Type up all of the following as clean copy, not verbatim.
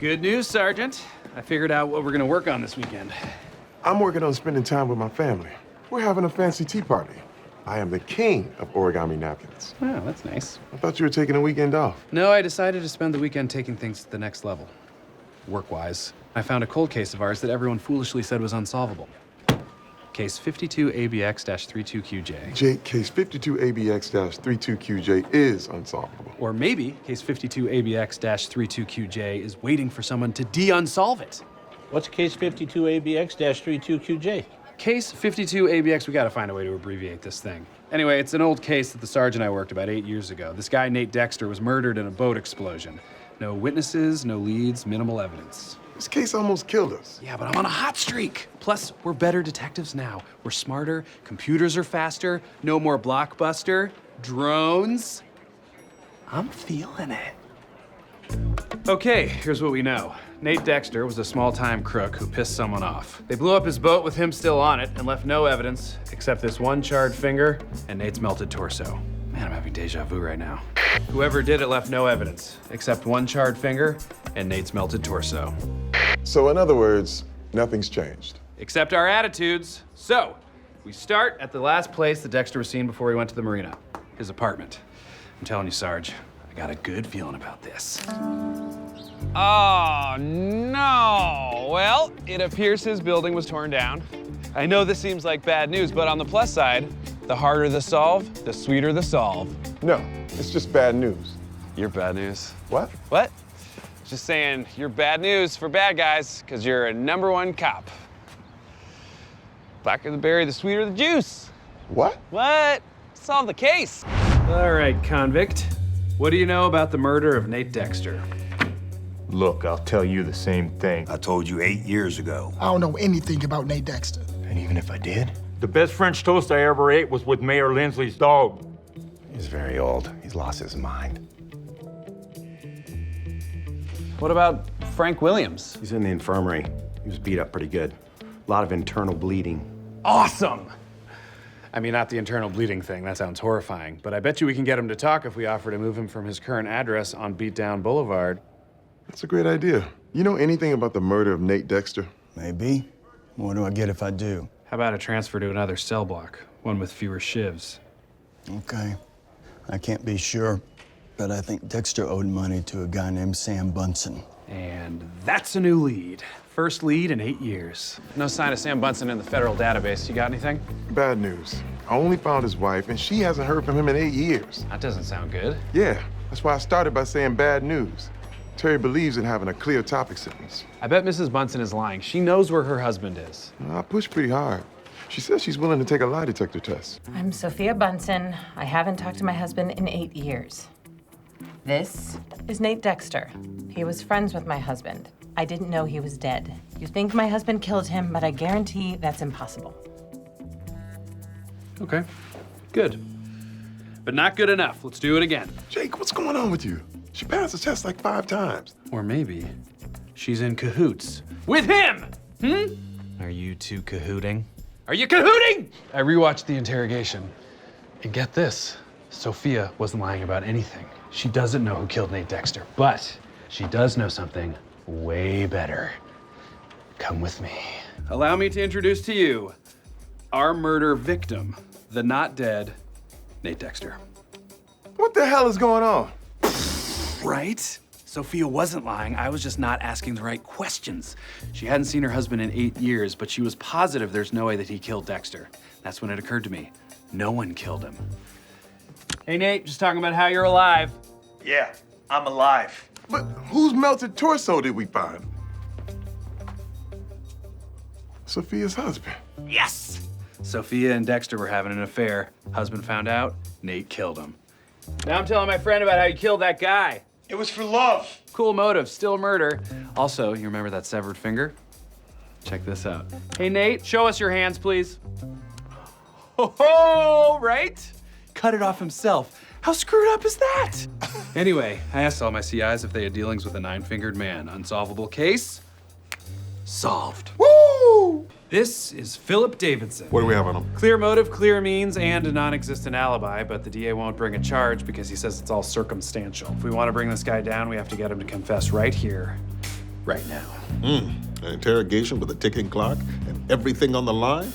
Good news, Sergeant. I figured out what we're gonna work on this weekend. I'm working on spending time with my family. We're having a fancy tea party. I am the king of origami napkins. Oh, that's nice. I thought you were taking a weekend off. No, I decided to spend the weekend taking things to the next level. Work-wise, I found a cold case of ours that everyone foolishly said was unsolvable. Case 52ABX-32QJ. Jake, case 52ABX-32QJ is unsolvable. Or maybe case 52ABX-32QJ is waiting for someone to de-unsolve it. What's case 52ABX-32QJ? Case 52ABX, we gotta find a way to abbreviate this thing. Anyway, it's an old case that the sergeant I worked about 8 years ago. This guy, Nate Dexter, was murdered in a boat explosion. No witnesses, no leads, minimal evidence. This case almost killed us. Yeah, but I'm on a hot streak. Plus, we're better detectives now. We're smarter, computers are faster, no more blockbuster, drones. I'm feeling it. Okay, here's what we know. Nate Dexter was a small-time crook who pissed someone off. They blew up his boat with him still on it and left no evidence except this one charred finger and Nate's melted torso. Man, I'm having deja vu right now. Whoever did it left no evidence except one charred finger and Nate's melted torso. So in other words, nothing's changed. Except our attitudes. So, we start at the last place that Dexter was seen before he went to the marina, his apartment. I'm telling you, Sarge, I got a good feeling about this. Oh, no. Well, it appears his building was torn down. I know this seems like bad news, but on the plus side, the harder the solve, the sweeter the solve. No, it's just bad news. You're bad news. What? What? Just saying, you're bad news for bad guys, because you're a #1 cop. Blacker the berry, the sweeter the juice. What? What? Solve the case. All right, convict. What do you know about the murder of Nate Dexter? Look, I'll tell you the same thing. I told you 8 years ago. I don't know anything about Nate Dexter. And even if I did? The best French toast I ever ate was with Mayor Lindsley's dog. He's very old. He's lost his mind. What about Frank Williams? He's in the infirmary. He was beat up pretty good. A lot of internal bleeding. Awesome! I mean, not the internal bleeding thing. That sounds horrifying. But I bet you we can get him to talk if we offer to move him from his current address on Beatdown Boulevard. That's a great idea. You know anything about the murder of Nate Dexter? Maybe. What do I get if I do? How about a transfer to another cell block? One with fewer shivs. Okay. I can't be sure, but I think Dexter owed money to a guy named Sam Bunsen. And that's a new lead. First lead in 8 years. No sign of Sam Bunsen in the federal database. You got anything? Bad news. I only found his wife, and she hasn't heard from him in 8 years. That doesn't sound good. Yeah, that's why I started by saying bad news. Terry believes in having a clear topic sentence. I bet Mrs. Bunsen is lying. She knows where her husband is. I pushed pretty hard. She says she's willing to take a lie detector test. I'm Sophia Bunsen. I haven't talked to my husband in 8 years. This is Nate Dexter. He was friends with my husband. I didn't know he was dead. You think my husband killed him, but I guarantee that's impossible. Okay, good. But not good enough. Let's do it again. Jake, what's going on with you? She passed the test like 5 times. Or maybe she's in cahoots with him. Are you two cahooting? Are you cahooting? I rewatched the interrogation. And get this, Sophia wasn't lying about anything. She doesn't know who killed Nate Dexter, but she does know something way better. Come with me. Allow me to introduce to you our murder victim, the not dead Nate Dexter. What the hell is going on? Right? Sophia wasn't lying. I was just not asking the right questions. She hadn't seen her husband in 8 years, but she was positive there's no way that he killed Dexter. That's when it occurred to me. No one killed him. Hey, Nate, just talking about how you're alive. Yeah, I'm alive. But whose melted torso did we find? Sophia's husband. Yes! Sophia and Dexter were having an affair. Husband found out, Nate killed him. Now I'm telling my friend about how you killed that guy. It was for love. Cool motive, still murder. Also, you remember that severed finger? Check this out. Hey, Nate, show us your hands, please. Oh, right? Cut it off himself. How screwed up is that? Anyway, I asked all my CIs if they had dealings with a 9-fingered man. Unsolvable case? Solved. Woo! This is Philip Davidson. What do we have on him? Clear motive, clear means, and a non-existent alibi, but the DA won't bring a charge because he says it's all circumstantial. If we want to bring this guy down, we have to get him to confess right here, right now. An interrogation with a ticking clock and everything on the line?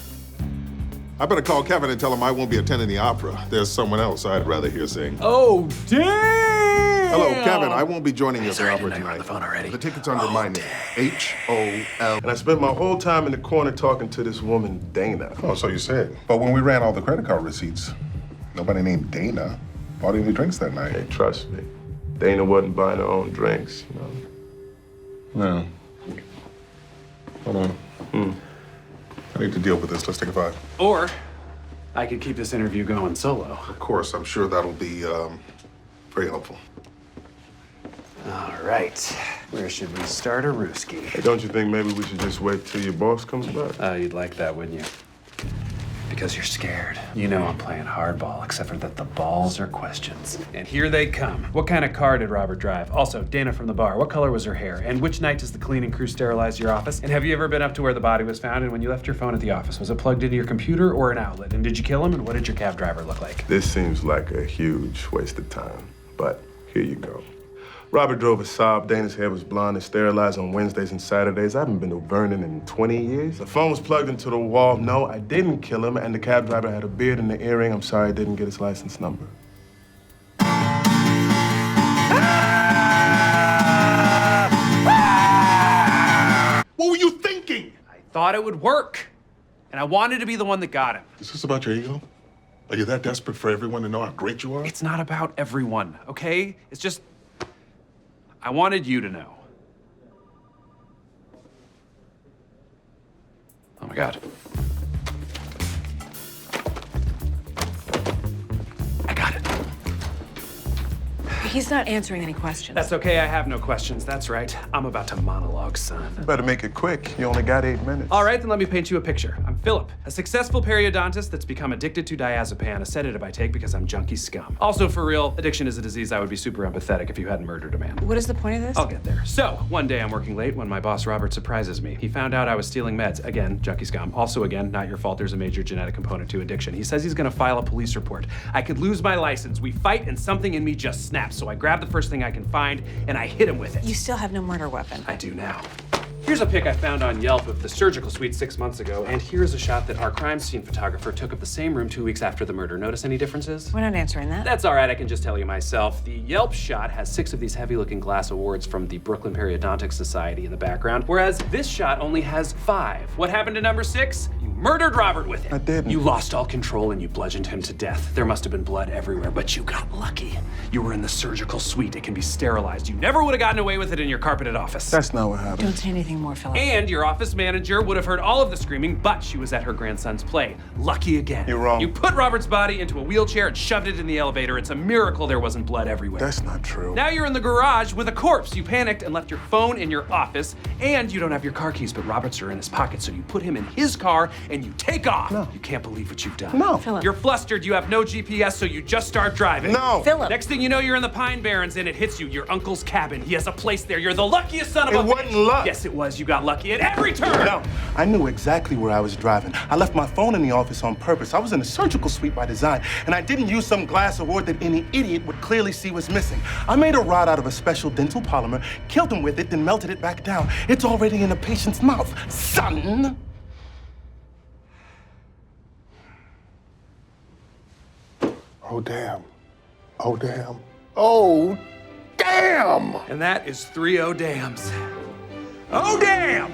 I better call Kevin and tell him I won't be attending the opera. There's someone else I'd rather hear sing. Oh, damn! Hello, Kevin. I won't be joining you at the opera You're on tonight. the phone already. The ticket's under my name. H-O-L. And I spent my whole time in the corner talking to this woman, Dana. Oh, so you said. But when we ran all the credit card receipts, nobody named Dana bought any drinks that night. Hey, trust me. Dana wasn't buying her own drinks, you know. No. Hold on. I need to deal with this. Let's take a 5. Or I could keep this interview going solo. Of course, I'm sure that'll be very helpful. All right. Where should we start a Rooski? Hey, don't you think maybe we should just wait till your boss comes back? Oh, you'd like that, wouldn't you? Because you're scared. You know I'm playing hardball, except for that the balls are questions. And here they come. What kind of car did Robert drive? Also, Dana from the bar, what color was her hair? And which night does the cleaning crew sterilize your office? And have you ever been up to where the body was found? And when you left your phone at the office, was it plugged into your computer or an outlet? And did you kill him? And what did your cab driver look like? This seems like a huge waste of time, but here you go. Robert drove a Saab. Dana's hair was blonde and sterilized on Wednesdays and Saturdays. I haven't been to Vernon in 20 years. The phone was plugged into the wall. No, I didn't kill him, and the cab driver had a beard and an earring. I'm sorry I didn't get his license number. What were you thinking? I thought it would work. And I wanted to be the one that got him. Is this about your ego? Are you that desperate for everyone to know how great you are? It's not about everyone, okay? It's just, I wanted you to know. Oh my God. I got it. He's not answering any questions. That's okay, I have no questions. That's right. I'm about to monologue, son. You better make it quick. You only got 8 minutes. All right, then let me paint you a picture. I'm Philip, a successful periodontist that's become addicted to diazepam, a sedative I take because I'm junkie scum. Also, for real, addiction is a disease I would be super empathetic if you hadn't murdered a man. What is the point of this? I'll get there. So, one day I'm working late when my boss Robert surprises me. He found out I was stealing meds. Again, junkie scum. Also, again, not your fault, there's a major genetic component to addiction. He says he's gonna file a police report. I could lose my license. We fight and something in me just snaps. So I grab the first thing I can find and I hit him with it. You still have no murder weapon. I do now. Here's a pic I found on Yelp of the surgical suite 6 months ago, and here's a shot that our crime scene photographer took of the same room 2 weeks after the murder. Notice any differences? We're not answering that. That's all right, I can just tell you myself. The Yelp shot has 6 of these heavy-looking glass awards from the Brooklyn Periodontic Society in the background, whereas this shot only has 5. What happened to number 6? You murdered Robert with it. I didn't. You lost all control and you bludgeoned him to death. There must have been blood everywhere, but you got lucky. You were in the surgical suite. It can be sterilized. You never would have gotten away with it in your carpeted office. That's not what happened. Don't say anything more, Philip. And your office manager would have heard all of the screaming, but she was at her grandson's play. Lucky again. You're wrong. You put Robert's body into a wheelchair and shoved it in the elevator. It's a miracle there wasn't blood everywhere. That's not true. Now you're in the garage with a corpse. You panicked and left your phone in your office, and you don't have your car keys, but Robert's are in his pocket, so you put him in his car and you take off. No. You can't believe what you've done. No. Philip. You're flustered, you have no GPS, so you just start driving. No. Philip. Next thing you know, you're in the Pine Barrens and it hits you. Your uncle's cabin. He has a place there. You're the luckiest son of a It wasn't luck. Yes, it was. You got lucky at every turn. No. I knew exactly where I was driving. I left my phone in the office on purpose. I was in a surgical suite by design, and I didn't use some glass award that any idiot would clearly see was missing. I made a rod out of a special dental polymer, killed him with it, then melted it back down. It's already in a patient's mouth, son. Oh, damn. Oh, damn. Oh, damn! And that is 3 dams. Oh, damn!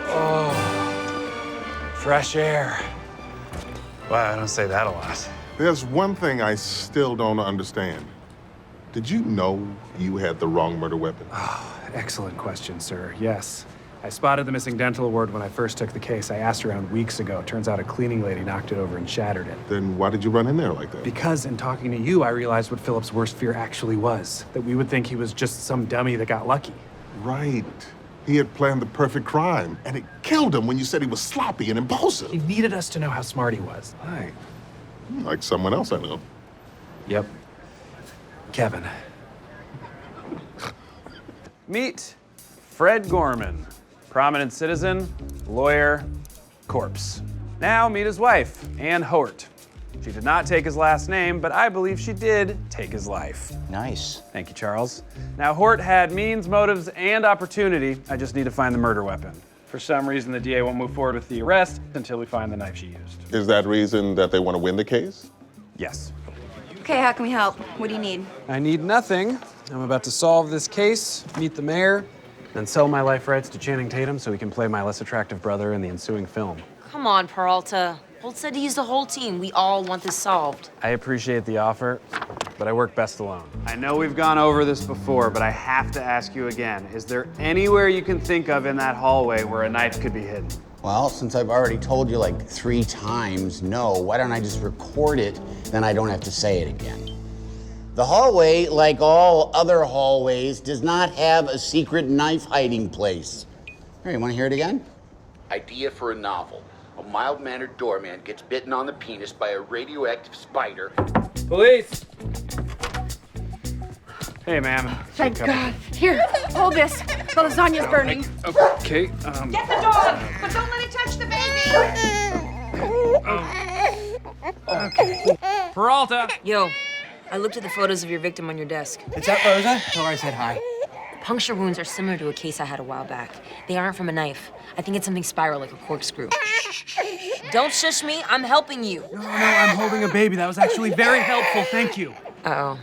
Oh, fresh air. Wow, I don't say that a lot. There's one thing I still don't understand. Did you know you had the wrong murder weapon? Excellent question, sir. Yes. I spotted the missing dental award when I first took the case. I asked around weeks ago. Turns out a cleaning lady knocked it over and shattered it. Then why did you run in there like that? Because in talking to you, I realized what Philip's worst fear actually was. That we would think he was just some dummy that got lucky. Right. He had planned the perfect crime, and it killed him when you said he was sloppy and impulsive. He needed us to know how smart he was. Right. Like someone else I know. Yep. Kevin. Meet Fred Gorman. Prominent citizen, lawyer, corpse. Now meet his wife, Ann Hort. She did not take his last name, but I believe she did take his life. Nice. Thank you, Charles. Now, Hort had means, motives, and opportunity. I just need to find the murder weapon. For some reason, the DA won't move forward with the arrest until we find the knife she used. Is that reason that they want to win the case? Yes. Okay, how can we help? What do you need? I need nothing. I'm about to solve this case, meet the mayor, and sell my life rights to Channing Tatum so he can play my less attractive brother in the ensuing film. Come on, Peralta. Holt said to use the whole team. We all want this solved. I appreciate the offer, but I work best alone. I know we've gone over this before, but I have to ask you again. Is there anywhere you can think of in that hallway where a knife could be hidden? Well, since I've already told you like 3 times no, why don't I just record it, then I don't have to say it again. The hallway, like all other hallways, does not have a secret knife hiding place. Here, you want to hear it again? Idea for a novel. A mild-mannered doorman gets bitten on the penis by a radioactive spider. Police! Hey, ma'am. Thank God. Here, hold this. The lasagna's burning. Okay, Get the dog, but don't let it touch the baby. Peralta! Yo, I looked at the photos of your victim on your desk. It's that Rosa? Tell her I said hi. Puncture wounds are similar to a case I had a while back. They aren't from a knife. I think it's something spiral, like a corkscrew. Don't shush me, I'm helping you. No, I'm holding a baby. That was actually very helpful, thank you. Uh-oh.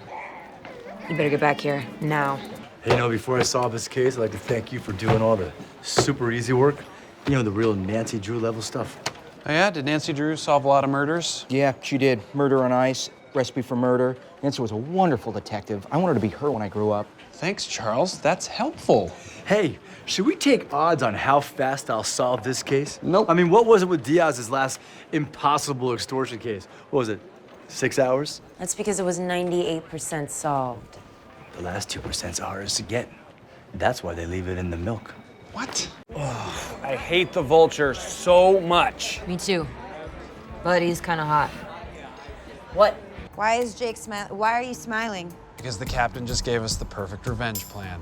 You better get back here, now. Hey, before I solve this case, I'd like to thank you for doing all the super easy work. The real Nancy Drew level stuff. Oh yeah? Did Nancy Drew solve a lot of murders? Yeah, she did. Murder on Ice, Recipe for Murder. Nancy was a wonderful detective. I wanted to be her when I grew up. Thanks, Charles. That's helpful. Hey, should we take odds on how fast I'll solve this case? Nope. I mean, what was it with Diaz's last impossible extortion case? What was it, 6 hours? That's because it was 98% solved. The last 2%'s hardest to get. That's why they leave it in the milk. What? Oh, I hate the vulture so much. Me too. But he's kind of hot. What? Why is Jake smiling? Why are you smiling? Because the captain just gave us the perfect revenge plan.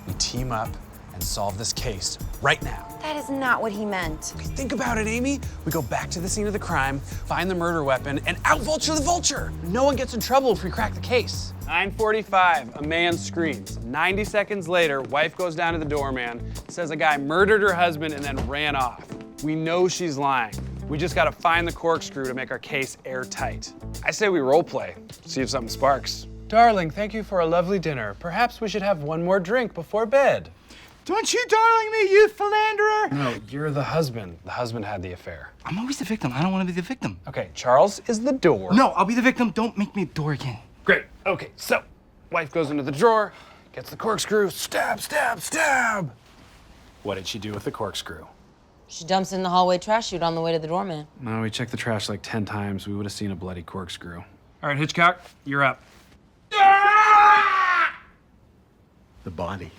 We team up and solve this case right now. That is not what he meant. Think about it, Amy. We go back to the scene of the crime, find the murder weapon, and out-vulture the vulture. No one gets in trouble if we crack the case. 9:45, a man screams. 90 seconds later, wife goes down to the doorman, says a guy murdered her husband and then ran off. We know she's lying. We just gotta find the corkscrew to make our case airtight. I say we role play, see if something sparks. Darling, thank you for a lovely dinner. Perhaps we should have one more drink before bed. Don't you darling me, you philanderer! No, you're the husband. The husband had the affair. I'm always the victim. I don't want to be the victim. Okay, Charles is the door. No, I'll be the victim. Don't make me a door again. Great. Okay, so wife goes into the drawer, gets the corkscrew, stab, stab, stab. What did she do with the corkscrew? She dumps it in the hallway trash chute on the way to the doorman. No, we checked the trash like 10 times. We would have seen a bloody corkscrew. All right, Hitchcock, you're up. The body.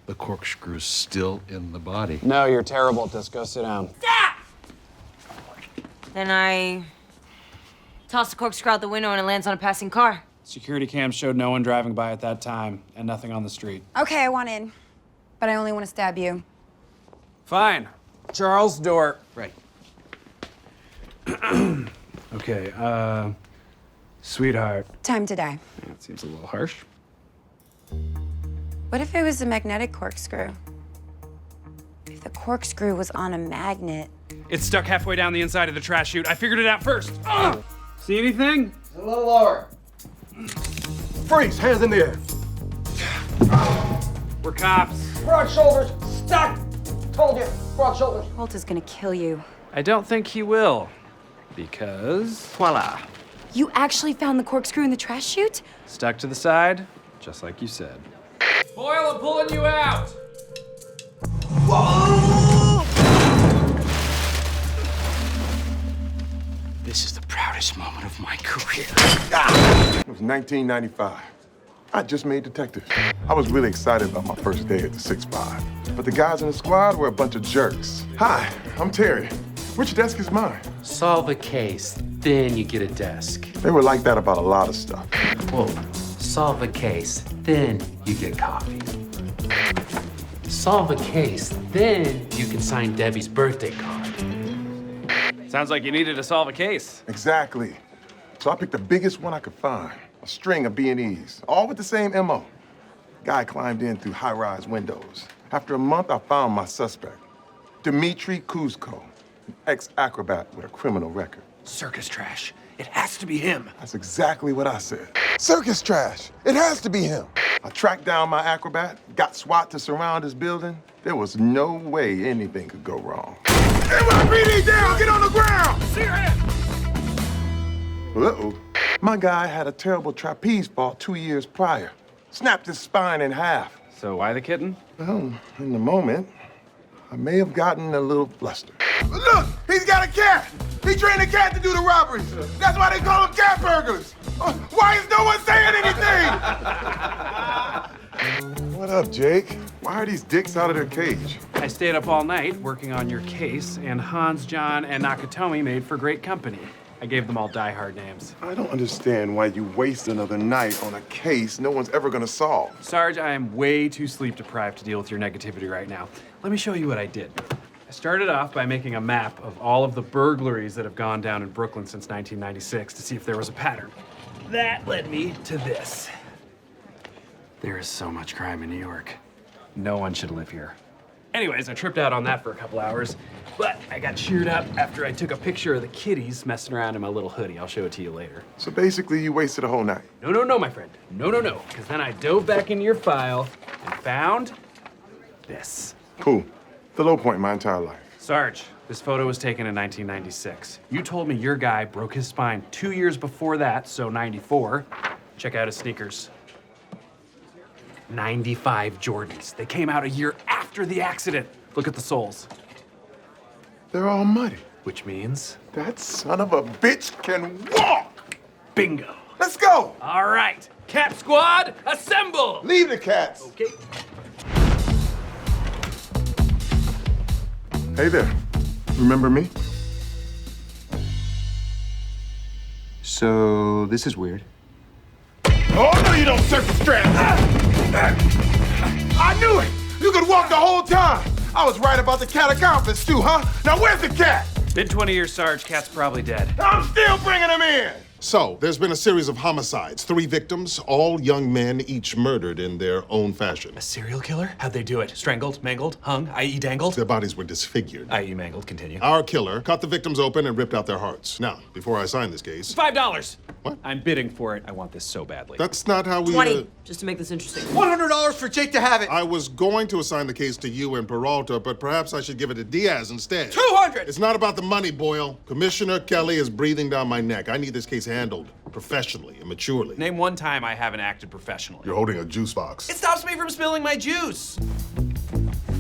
The corkscrew's still in the body. No, you're terrible at this. Go sit down. Then I toss the corkscrew out the window and it lands on a passing car. Security cams showed no one driving by at that time and nothing on the street. Okay, I want in, but I only want to stab you. Fine. Charles, door. Right. Okay, sweetheart. Time to die. That seems a little harsh. What if it was a magnetic corkscrew? If the corkscrew was on a magnet. It's stuck halfway down the inside of the trash chute. I figured it out first. Ugh! See anything? A little lower. Freeze, hands in the air. We're cops. Broad shoulders, stuck! Told you, broad shoulders. Holt is gonna kill you. I don't think he will, because voila. You actually found the corkscrew in the trash chute? Stuck to the side, just like you said. Boyle, I'm pulling you out! This is the proudest moment of my career. It was 1995. I just made detective. I was really excited about my first day at the 6-5. But the guys in the squad were a bunch of jerks. Hi, I'm Terry. Which desk is mine? Solve a case, then you get a desk. They were like that about a lot of stuff. Whoa. Solve a case, then you get coffee. Solve a case, then you can sign Debbie's birthday card. Sounds like you needed to solve a case. Exactly. So I picked the biggest one I could find. A string of B&Es, all with the same MO. Guy climbed in through high-rise windows. After a month, I found my suspect. Dmitry Kuzko, an ex-acrobat with a criminal record. Circus trash. It has to be him. That's exactly what I said. Circus trash. It has to be him. I tracked down my acrobat, got SWAT to surround his building. There was no way anything could go wrong. NYPD down! Get on the ground! See your hand! Uh-oh. My guy had a terrible trapeze fall 2 years prior. Snapped his spine in half. So why the kitten? Well, in the moment, I may have gotten a little flustered. Look! He's got a cat! He trained a cat to do the robberies. That's why they call them cat burglars. Why is no one saying anything? What up, Jake? Why are these dicks out of their cage? I stayed up all night working on your case, and Hans, John, and Nakatomi made for great company. I gave them all die-hard names. I don't understand why you waste another night on a case no one's ever gonna solve. Sarge, I am way too sleep-deprived to deal with your negativity right now. Let me show you what I did. I started off by making a map of all of the burglaries that have gone down in Brooklyn since 1996 to see if there was a pattern. That led me to this. There is so much crime in New York. No one should live here. Anyways, I tripped out on that for a couple hours, but I got cheered up after I took a picture of the kitties messing around in my little hoodie. I'll show it to you later. So basically, you wasted a whole night. No, my friend. No. Because then I dove back into your file and found this. Cool. The low point in my entire life. Sarge, this photo was taken in 1996. You told me your guy broke his spine 2 years before that, so 94. Check out his sneakers. 95 Jordans. They came out a year after the accident. Look at the soles. They're all muddy. Which means? That son of a bitch can walk! Bingo. Let's go! All right. Cat Squad, assemble! Leave the cats. Okay. Hey there. Remember me? So, this is weird. Oh, no, you don't, circus trap! I knew it! You could walk the whole time! I was right about the catacombs too, huh? Now where's the cat? Been 20 years, Sarge. Cat's probably dead. I'm still bringing him in! So, there's been a series of homicides. 3 victims, all young men, each murdered in their own fashion. A serial killer? How'd they do it? Strangled, mangled, hung, i.e. dangled? Their bodies were disfigured. I.e. mangled. Continue. Our killer cut the victims open and ripped out their hearts. Now, before I sign this case... $5. What? I'm bidding for it. I want this so badly. That's not how we... 20, just to make this interesting. $100 for Jake to have it. I was going to assign the case to you and Peralta, but perhaps I should give it to Diaz instead. 200! It's not about the money, Boyle. Commissioner Kelly is breathing down my neck. I need this case handled professionally and maturely. Name one time I haven't acted professionally. You're holding a juice box. It stops me from spilling my juice.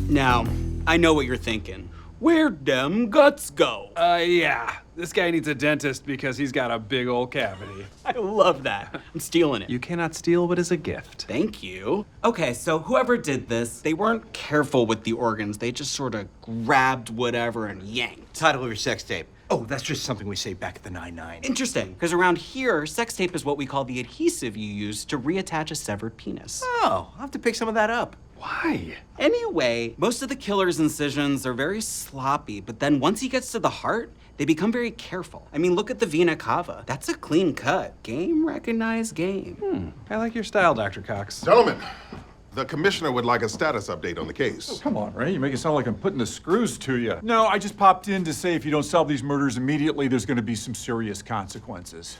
Now, I know what you're thinking. Where'd them guts go? Yeah. This guy needs a dentist because he's got a big old cavity. I love that. I'm stealing it. You cannot steal what is a gift. Thank you. Okay, so whoever did this, they weren't careful with the organs. They just sort of grabbed whatever and yanked. Title of your sex tape. Oh, that's just something we say back at the 9-9. Interesting, because around here, sex tape is what we call the adhesive you use to reattach a severed penis. Oh, I'll have to pick some of that up. Why? Anyway, most of the killer's incisions are very sloppy, but then once he gets to the heart, they become very careful. I mean, look at the vena cava. That's a clean cut. Game recognized game. I like your style, Dr. Cox. Gentlemen, the commissioner would like a status update on the case. Oh, come on, Ray. You make it sound like I'm putting the screws to you. No, I just popped in to say if you don't solve these murders immediately, there's going to be some serious consequences.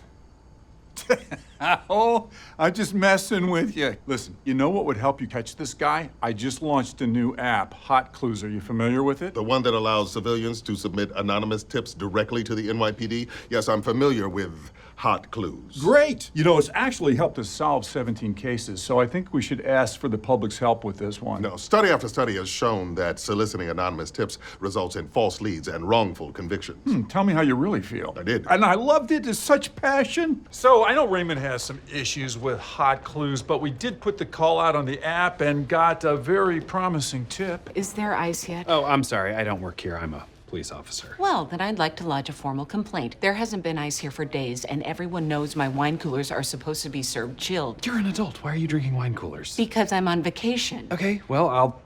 Oh, I'm just messing with you. Listen, you know what would help you catch this guy? I just launched a new app, Hot Clues. Are you familiar with it? The one that allows civilians to submit anonymous tips directly to the NYPD? Yes, I'm familiar with Hot Clues. Great! You know, it's actually helped us solve 17 cases, so I think we should ask for the public's help with this one. No, study after study has shown that soliciting anonymous tips results in false leads and wrongful convictions. Tell me how you really feel. I did. And I loved it. It's such passion. So I know Raymond has some issues with Hot Clues, but we did put the call out on the app and got a very promising tip. Is there ice yet? Oh, I'm sorry. I don't work here. I'm a police officer. Well, then I'd like to lodge a formal complaint. There hasn't been ice here for days, and everyone knows my wine coolers are supposed to be served chilled. You're an adult. Why are you drinking wine coolers? Because I'm on vacation. Okay, well, I'll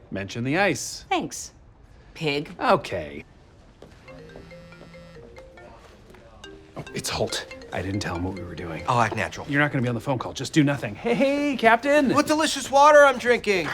mention the ice. Thanks, pig. Okay. It's Holt. I didn't tell him what we were doing. I'll act natural. You're not gonna be on the phone call. Just do nothing. Hey, Captain! What delicious water I'm drinking!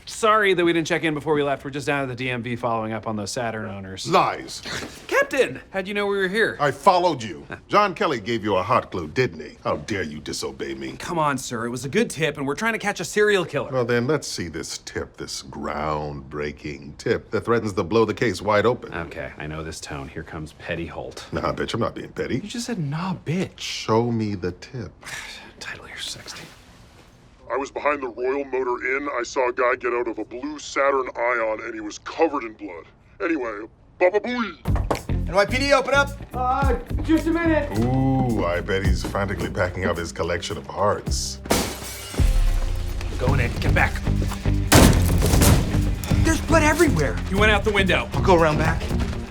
Sorry that we didn't check in before we left. We're just down at the DMV following up on those Saturn owners. Lies. Captain! How'd you know we were here? I followed you. John Kelly gave you a hot clue, didn't he? How dare you disobey me? Come on, sir. It was a good tip, and we're trying to catch a serial killer. Well, then, let's see this tip, this groundbreaking tip that threatens to blow the case wide open. Okay, I know this tone. Here comes Petty Holt. Nah, bitch, I'm not being petty. You just said, nah, bitch. Show me the tip. Title your sexty. I was behind the Royal Motor Inn. I saw a guy get out of a blue Saturn Ion, and he was covered in blood. Anyway, baba booey. NYPD, open up! Just a minute. Ooh, I bet he's frantically packing up his collection of hearts. Going in. Get back. There's blood everywhere! He went out the window. I'll go around back.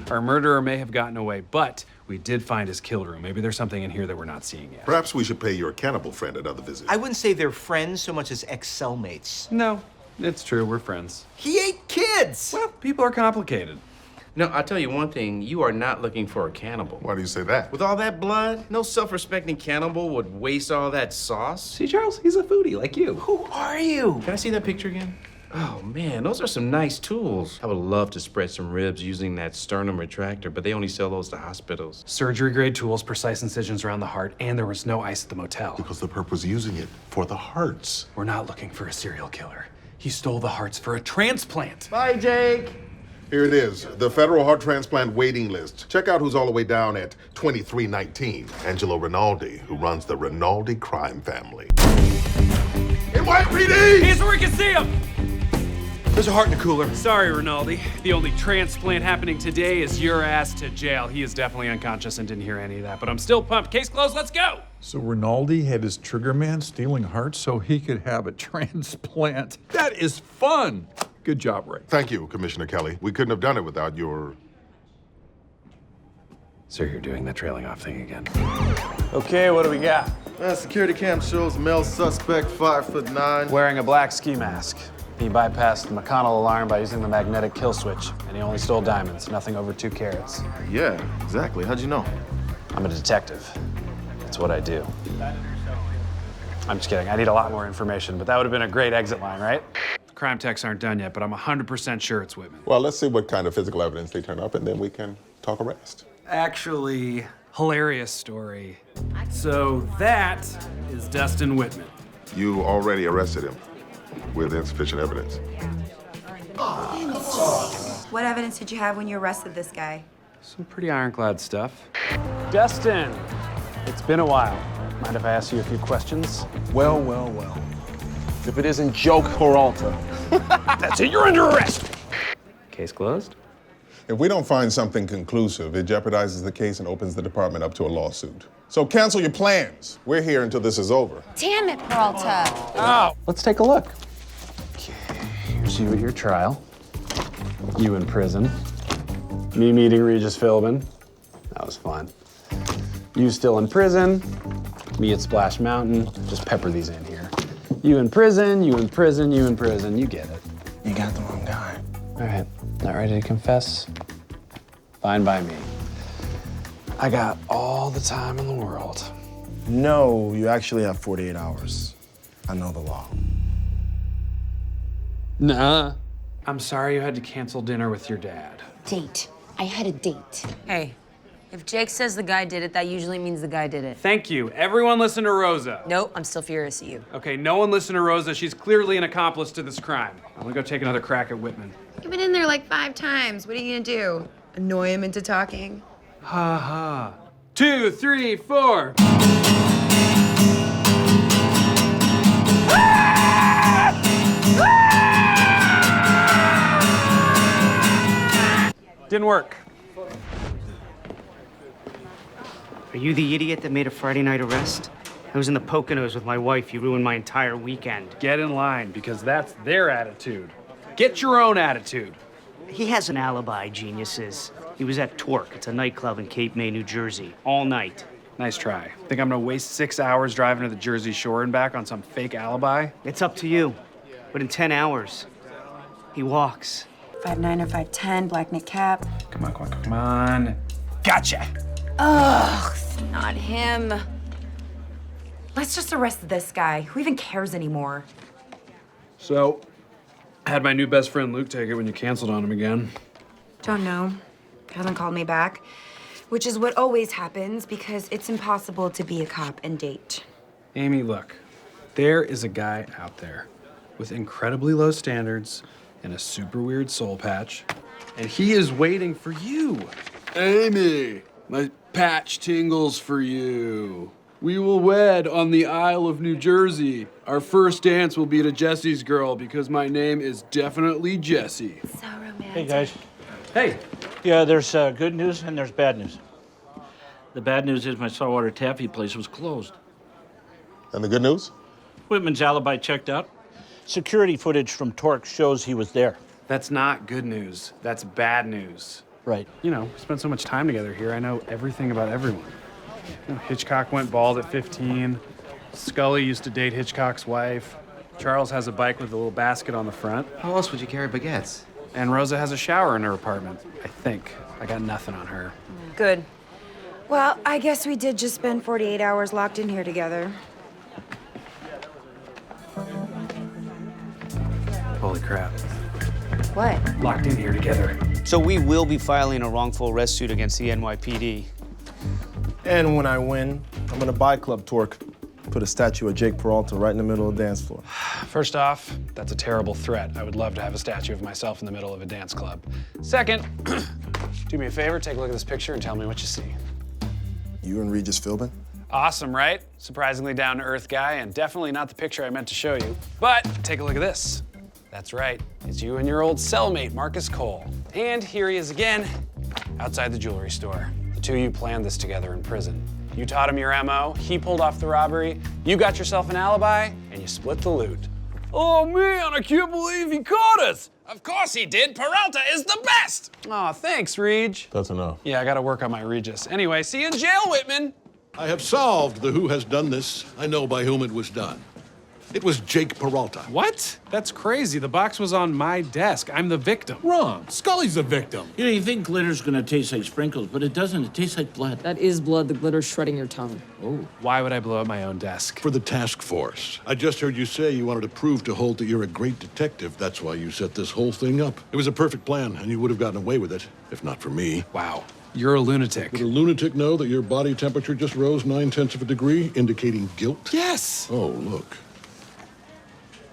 Our murderer may have gotten away, but we did find his kill room. Maybe there's something in here that we're not seeing yet. Perhaps we should pay your cannibal friend another visit. I wouldn't say they're friends so much as ex-cellmates. No, it's true. We're friends. He ate kids! Well, people are complicated. No, I'll tell you one thing. You are not looking for a cannibal. Why do you say that? With all that blood, no self-respecting cannibal would waste all that sauce. See, Charles, he's a foodie like you. Who are you? Can I see that picture again? Oh, man, those are some nice tools. I would love to spread some ribs using that sternum retractor, but they only sell those to hospitals. Surgery-grade tools, precise incisions around the heart, and there was no ice at the motel. Because the perp was using it for the hearts. We're not looking for a serial killer. He stole the hearts for a transplant. Bye, Jake. Here it is, the Federal Heart Transplant waiting list. Check out who's all the way down at 2319. Angelo Rinaldi, who runs the Rinaldi crime family. NYPD! Here's where we can see him! There's a heart in the cooler. Sorry, Rinaldi. The only transplant happening today is your ass to jail. He is definitely unconscious and didn't hear any of that, but I'm still pumped. Case closed, let's go! So Rinaldi had his trigger man stealing hearts so he could have a transplant. That is fun! Good job, Ray. Thank you, Commissioner Kelly. We couldn't have done it without your... Sir, you're doing the trailing off thing again. Okay, what do we got? Security cam shows male suspect, 5'9". Wearing a black ski mask. He bypassed the McConnell alarm by using the magnetic kill switch, and he only stole diamonds, nothing over 2 carats. Yeah, exactly. How'd you know? I'm a detective. That's what I do. I'm just kidding. I need a lot more information, but that would have been a great exit line, right? Crime techs aren't done yet, but I'm 100% sure it's Whitman. Well, let's see what kind of physical evidence they turn up, and then we can talk arrest. Actually, hilarious story. So that is Dustin Whitman. You already arrested him with insufficient evidence. What evidence did you have when you arrested this guy? Some pretty ironclad stuff. Dustin, it's been a while. Mind if I ask you a few questions? Well, well, well. If it isn't Joe Peralta. That's it, you're under arrest! Case closed? If we don't find something conclusive, it jeopardizes the case and opens the department up to a lawsuit. So cancel your plans. We're here until this is over. Damn it, Peralta. Oh, let's take a look. Okay, here's you at your trial. You in prison. Me meeting Regis Philbin. That was fun. You still in prison. Me at Splash Mountain. Just pepper these in here. You in prison, you in prison, you in prison. You get it. You got the wrong guy. All right, not ready to confess? Fine by me. I got all the time in the world. No, you actually have 48 hours. I know the law. Nuh-uh. I'm sorry you had to cancel dinner with your dad. Date. I had a date. Hey, if Jake says the guy did it, that usually means the guy did it. Thank you. Everyone listen to Rosa. Nope, I'm still furious at you. Okay, no one listen to Rosa. She's clearly an accomplice to this crime. I'm gonna go take another crack at Whitman. You've been in there like 5 times. What are you gonna do? Annoy him into talking? Ha ha. 2, 3, 4. Didn't work. Are you the idiot that made a Friday night arrest? I was in the Poconos with my wife. You ruined my entire weekend. Get in line, because that's their attitude. Get your own attitude. He has an alibi, geniuses. He was at Torque. It's a nightclub in Cape May, New Jersey, all night. Nice try. Think I'm gonna waste 6 hours driving to the Jersey Shore and back on some fake alibi? It's up to you. But in 10 hours, he walks. 5'9" or 5'10", black knit cap. Come on. Gotcha. Ugh, it's not him. Let's just arrest this guy. Who even cares anymore? So, I had my new best friend Luke take it when you canceled on him again. Don't know. Hasn't called me back. Which is what always happens because it's impossible to be a cop and date. Amy, look. There is a guy out there with incredibly low standards and a super weird soul patch, and he is waiting for you. Amy, my patch tingles for you. We will wed on the Isle of New Jersey. Our first dance will be to Jesse's girl because my name is definitely Jesse. So romantic. Hey, guys. Hey. Yeah, there's good news and there's bad news. The bad news is my saltwater taffy place was closed. And the good news? Whitman's alibi checked out. Security footage from Torque shows he was there. That's not good news. That's bad news. Right. You know, we spent so much time together here. I know everything about everyone. You know, Hitchcock went bald at 15. Scully used to date Hitchcock's wife. Charles has a bike with a little basket on the front. How else would you carry baguettes? And Rosa has a shower in her apartment, I think. I got nothing on her. Good. Well, I guess we did just spend 48 hours locked in here together. Holy crap. What? Locked in here together. So we will be filing a wrongful arrest suit against the NYPD. And when I win, I'm gonna buy Club Torque. Put a statue of Jake Peralta right in the middle of the dance floor. First off, that's a terrible threat. I would love to have a statue of myself in the middle of a dance club. Second, do me a favor, take a look at this picture and tell me what you see. You and Regis Philbin? Awesome, right? Surprisingly down-to-earth guy, and definitely not the picture I meant to show you. But take a look at this. That's right, it's you and your old cellmate, Marcus Cole. And here he is again, outside the jewelry store. The two of you planned this together in prison. You taught him your MO, he pulled off the robbery, you got yourself an alibi, and you split the loot. Oh man, I can't believe he caught us! Of course he did, Peralta is the best! Aw, thanks, Reg. That's enough. Yeah, I gotta work on my Regis. Anyway, see you in jail, Whitman! I have solved the who has done this. I know by whom it was done. It was Jake Peralta. What? That's crazy. The box was on my desk. I'm the victim. Wrong. Scully's the victim. You know, you think glitter's gonna taste like sprinkles, but it doesn't. It tastes like blood. That is blood. The glitter's shredding your tongue. Oh. Why would I blow up my own desk? For the task force. I just heard you say you wanted to prove to Holt that you're a great detective. That's why you set this whole thing up. It was a perfect plan, and you would have gotten away with it, if not for me. Wow. You're a lunatic. Would a lunatic know that your body temperature just rose 9/10 of a degree, indicating guilt? Yes! Oh, look.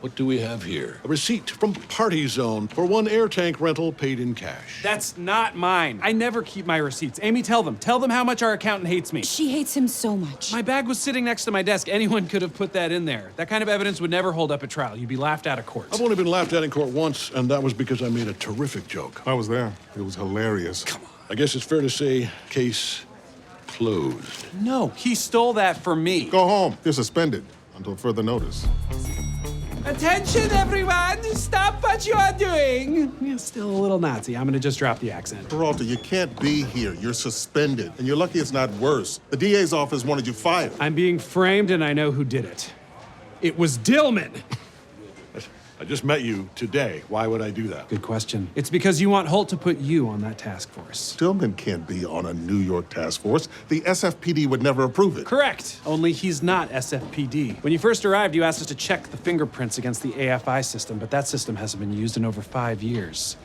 What do we have here? A receipt from Party Zone for one air tank rental paid in cash. That's not mine. I never keep my receipts. Amy, tell them. Tell them how much our accountant hates me. She hates him so much. My bag was sitting next to my desk. Anyone could have put that in there. That kind of evidence would never hold up at trial. You'd be laughed out of court. I've only been laughed at in court once, and that was because I made a terrific joke. I was there. It was hilarious. Come on. I guess it's fair to say, case closed. No, he stole that from me. Go home. You're suspended until further notice. Attention, everyone! Stop what you are doing! Yeah, still a little Nazi. I'm gonna just drop the accent. Peralta, you can't be here. You're suspended. And you're lucky it's not worse. The DA's office wanted you fired. I'm being framed and I know who did it. It was Dillman! I just met you today. Why would I do that? Good question. It's because you want Holt to put you on that task force. Stillman can't be on a New York task force. The SFPD would never approve it. Correct. Only he's not SFPD. When you first arrived, you asked us to check the fingerprints against the AFI system, but that system hasn't been used in over 5 years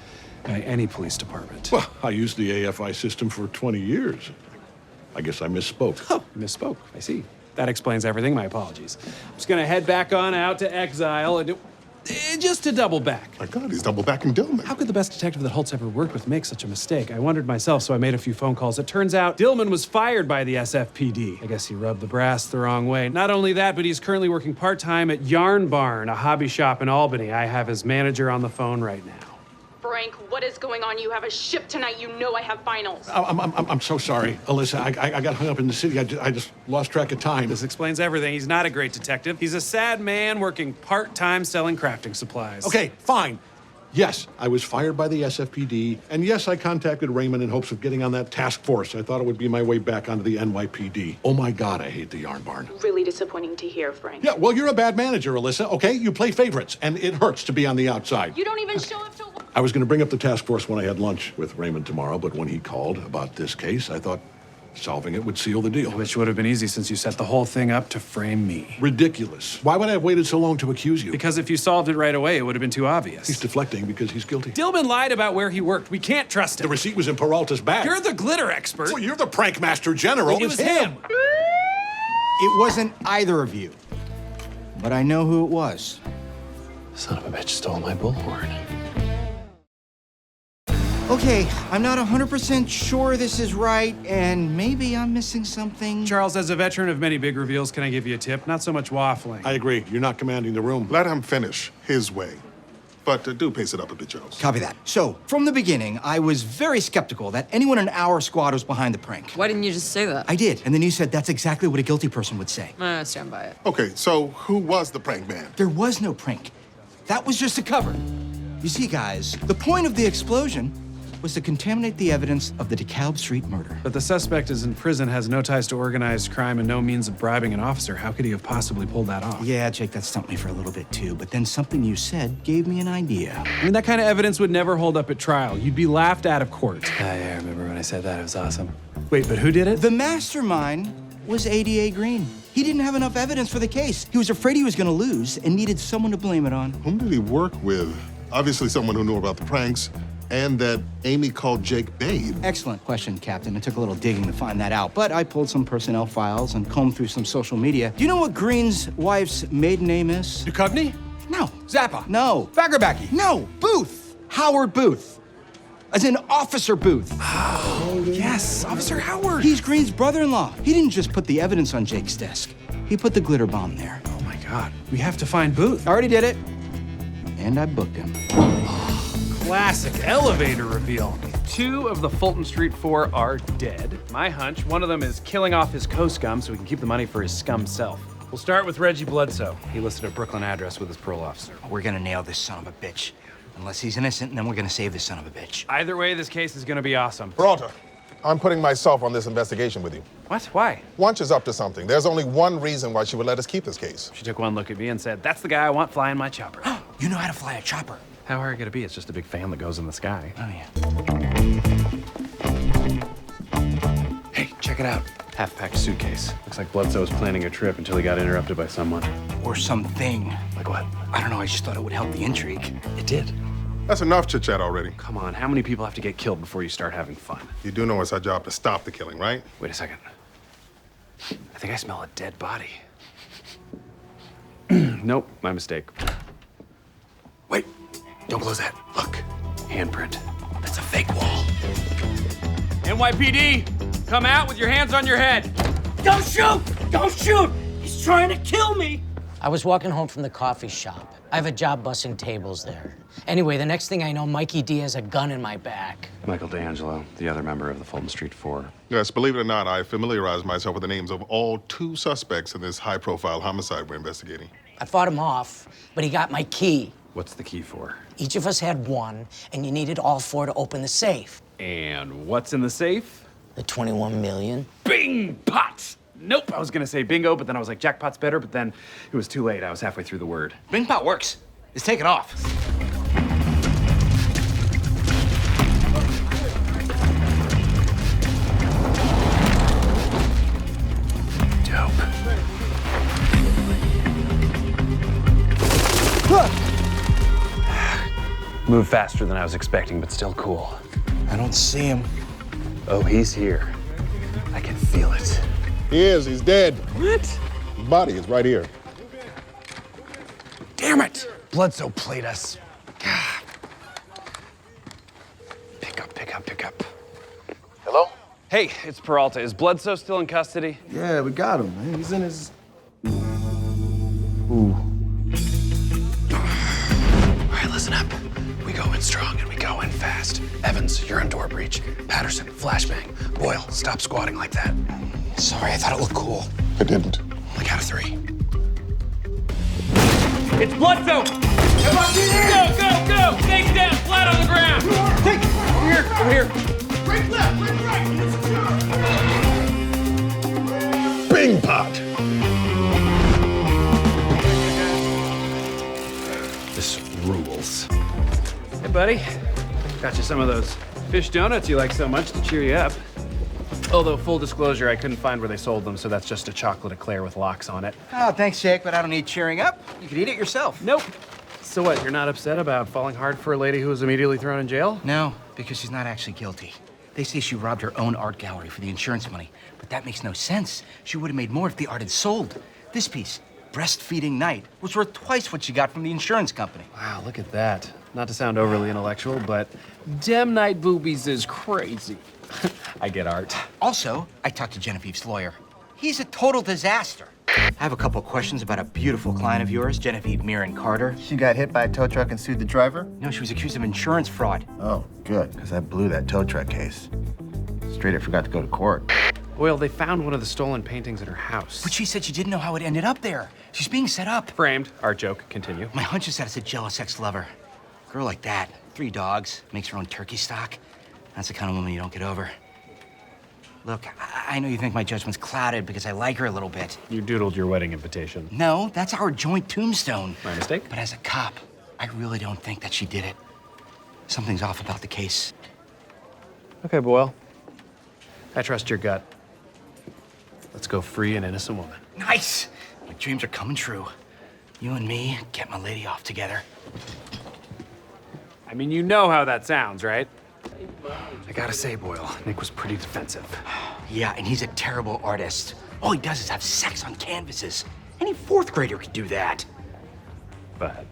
by any police department. Well, I used the AFI system for 20 years. I guess I misspoke. Oh, misspoke. I see. That explains everything. My apologies. I'm just gonna head back on out to exile and just to double back. My God, he's double backing Dillman. How could the best detective that Holt's ever worked with make such a mistake? I wondered myself, so I made a few phone calls. It turns out Dillman was fired by the SFPD. I guess he rubbed the brass the wrong way. Not only that, but he's currently working part-time at Yarn Barn, a hobby shop in Albany. I have his manager on the phone right now. Frank, what is going on? You have a ship tonight. You know I have finals. I'm so sorry, Alyssa. I got hung up in the city. I just lost track of time. This explains everything. He's not a great detective. He's a sad man working part-time selling crafting supplies. Okay, fine. Yes, I was fired by the SFPD, and yes, I contacted Raymond in hopes of getting on that task force. I thought it would be my way back onto the NYPD. Oh my God, I hate the Yarn Barn. Really disappointing to hear, Frank. Yeah, well, you're a bad manager, Alyssa, okay? You play favorites, and it hurts to be on the outside. You don't even show up to work. I was going to bring up the task force when I had lunch with Raymond tomorrow, but when he called about this case, I thought, Solving it would seal the deal. Which would have been easy since you set the whole thing up to frame me. Ridiculous. Why would I have waited so long to accuse you? Because if you solved it right away, it would have been too obvious. He's deflecting because he's guilty. Dillman lied about where he worked. We can't trust him. The receipt was in Peralta's bag. You're the glitter expert. Well, you're the prank master general. It was him. It wasn't either of you. But I know who it was. Son of a bitch stole my bullhorn. Okay, I'm not 100% sure this is right, and maybe I'm missing something. Charles, as a veteran of many big reveals, can I give you a tip? Not so much waffling. I agree. You're not commanding the room. Let him finish his way. But do pace it up a bit, Charles. Copy that. So, from the beginning, I was very skeptical that anyone in our squad was behind the prank. Why didn't you just say that? I did, and then you said that's exactly what a guilty person would say. I stand by it. Okay, so who was the prank man? There was no prank. That was just a cover. You see, guys, the point of the explosion was to contaminate the evidence of the DeKalb Street murder. But the suspect is in prison, has no ties to organized crime, and no means of bribing an officer. How could he have possibly pulled that off? Yeah, Jake, that stumped me for a little bit too, but then something you said gave me an idea. I mean, that kind of evidence would never hold up at trial. You'd be laughed out of court. Yeah, I remember when I said that. It was awesome. Wait, but who did it? The mastermind was ADA Green. He didn't have enough evidence for the case. He was afraid he was gonna lose and needed someone to blame it on. Whom did he work with? Obviously someone who knew about the pranks and that Amy called Jake Babe. Excellent question, Captain. It took a little digging to find that out, but I pulled some personnel files and combed through some social media. Do you know what Green's wife's maiden name is? Duchovny? No. Zappa? No. Fagerbacky? No. Booth. Howard Booth. As in Officer Booth. Oh, yes, Officer Howard. He's Green's brother-in-law. He didn't just put the evidence on Jake's desk. He put the glitter bomb there. Oh my God, we have to find Booth. I already did it. And I booked him. Classic elevator reveal. 2 of the Fulton Street 4 are dead. My hunch, one of them is killing off his co-scum so he can keep the money for his scum self. We'll start with Reggie Bledsoe. He listed a Brooklyn address with his parole officer. We're gonna nail this son of a bitch. Unless he's innocent, and then we're gonna save this son of a bitch. Either way, this case is gonna be awesome. Peralta, I'm putting myself on this investigation with you. What? Why? Wunsch is up to something. There's only one reason why she would let us keep this case. She took one look at me and said, "That's the guy I want flying my chopper." You know how to fly a chopper. How hard could it be? It's just a big fan that goes in the sky. Oh, yeah. Hey, check it out. Half-packed suitcase. Looks like Bledsoe was planning a trip until he got interrupted by someone. Or something. Like what? I don't know, I just thought it would help the intrigue. It did. That's enough chit-chat already. Come on, how many people have to get killed before you start having fun? You do know it's our job to stop the killing, right? Wait a second. I think I smell a dead body. Nope, my mistake. Wait, don't close that. Look, handprint. That's a fake wall. NYPD, come out with your hands on your head. Don't shoot! Don't shoot! He's trying to kill me! I was walking home from the coffee shop. I have a job bussing tables there. Anyway, the next thing I know, Mikey D has a gun in my back. Michael D'Angelo, the other member of the Fulton Street 4. Yes, believe it or not, I familiarized myself with the names of all 2 suspects in this high-profile homicide we're investigating. I fought him off, but he got my key. What's the key for? Each of us had one, and you needed all 4 to open the safe. And what's in the safe? The 21 million. Bing! Pot! Nope, I was gonna say bingo, but then I was like, jackpot's better, but then it was too late. I was halfway through the word. Bing pot works. It's taken off. Dope. Moved faster than I was expecting, but still cool. I don't see him. Oh, he's here. I can feel it. He is, he's dead. What? His body is right here. Damn it! Bledsoe played us. Pick up, pick up, pick up. Hello? Hey, it's Peralta. Is Bledsoe still in custody? Yeah, we got him, man. He's in his... Ooh. All right, listen up. We go in strong and we go in fast. Evans, you're on door breach. Patterson, flashbang. Boyle, stop squatting like that. Sorry, I thought it looked cool. It didn't. On the count of 3. It's Bledsoe! Come on, go, go, go! Face down, flat on the ground! Take it! Over here, over here. Right left, right right. Bing pot. This rules. Hey, buddy. Got you some of those fish donuts you like so much to cheer you up. Although, full disclosure, I couldn't find where they sold them, so that's just a chocolate eclair with locks on it. Oh, thanks, Jake, but I don't need cheering up. You could eat it yourself. Nope. So what, you're not upset about falling hard for a lady who was immediately thrown in jail? No, because she's not actually guilty. They say she robbed her own art gallery for the insurance money, but that makes no sense. She would have made more if the art had sold. This piece, Breastfeeding Night, was worth twice what she got from the insurance company. Wow, look at that. Not to sound overly intellectual, but dem night boobies is crazy. I get art. Also, I talked to Genevieve's lawyer. He's a total disaster. I have a couple questions about a beautiful client of yours, Genevieve Mirren Carter. She got hit by a tow truck and sued the driver? No, she was accused of insurance fraud. Oh, good, because I blew that tow truck case. Straight up forgot to go to court. Well, they found one of the stolen paintings at her house. But she said she didn't know how it ended up there. She's being set up. Framed. Art joke. Continue. My hunch is that it's a jealous ex-lover. Girl like that, 3 dogs, makes her own turkey stock. That's the kind of woman you don't get over. Look, I know you think my judgment's clouded because I like her a little bit. You doodled your wedding invitation. No, that's our joint tombstone. My mistake? But as a cop, I really don't think that she did it. Something's off about the case. Okay, Boyle. I trust your gut. Let's go free an innocent woman. Nice! My dreams are coming true. You and me get my lady off together. I mean, you know how that sounds, right? I gotta say, Boyle, Nick was pretty defensive. Yeah, and he's a terrible artist. All he does is have sex on canvases. Any 4th grader could do that. But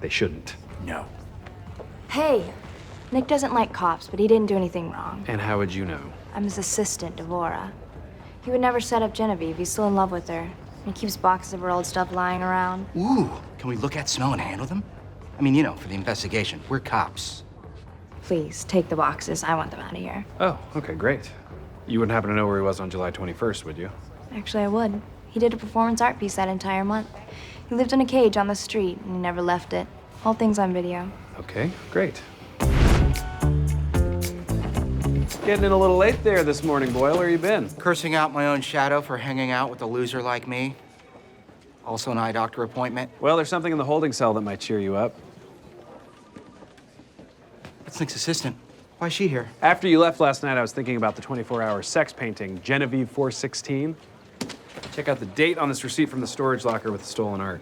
they shouldn't. No. Hey, Nick doesn't like cops, but he didn't do anything wrong. And how would you know? I'm his assistant, Devora. He would never set up Genevieve. He's still in love with her. He keeps boxes of her old stuff lying around. Ooh, can we look at, smell, and handle them? I mean, you know, for the investigation. We're cops. Please, take the boxes. I want them out of here. Oh, okay, great. You wouldn't happen to know where he was on July 21st, would you? Actually, I would. He did a performance art piece that entire month. He lived in a cage on the street, and he never left it. Whole thing's on video. Okay, great. Getting in a little late there this morning, Boyle. Where you been? Cursing out my own shadow for hanging out with a loser like me. Also an eye doctor appointment. Well, there's something in the holding cell that might cheer you up. That's Nick's assistant. Why is she here? After you left last night, I was thinking about the 24-hour sex painting, Genevieve 416. Check out the date on this receipt from the storage locker with the stolen art.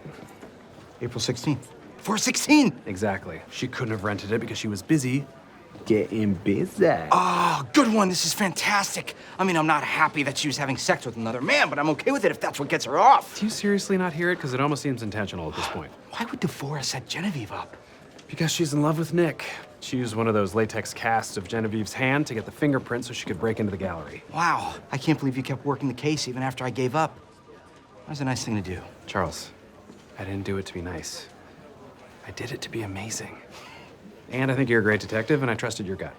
April 16th. 416! Exactly. She couldn't have rented it because she was busy getting busy. Oh, good one. This is fantastic. I mean, I'm not happy that she was having sex with another man, but I'm okay with it if that's what gets her off. Do you seriously not hear it? Because it almost seems intentional at this point. Why would Devora set Genevieve up? Because she's in love with Nick. She used one of those latex casts of Genevieve's hand to get the fingerprint so she could break into the gallery. Wow. I can't believe you kept working the case even after I gave up. That was a nice thing to do. Charles, I didn't do it to be nice. I did it to be amazing. And I think you're a great detective, and I trusted your gut.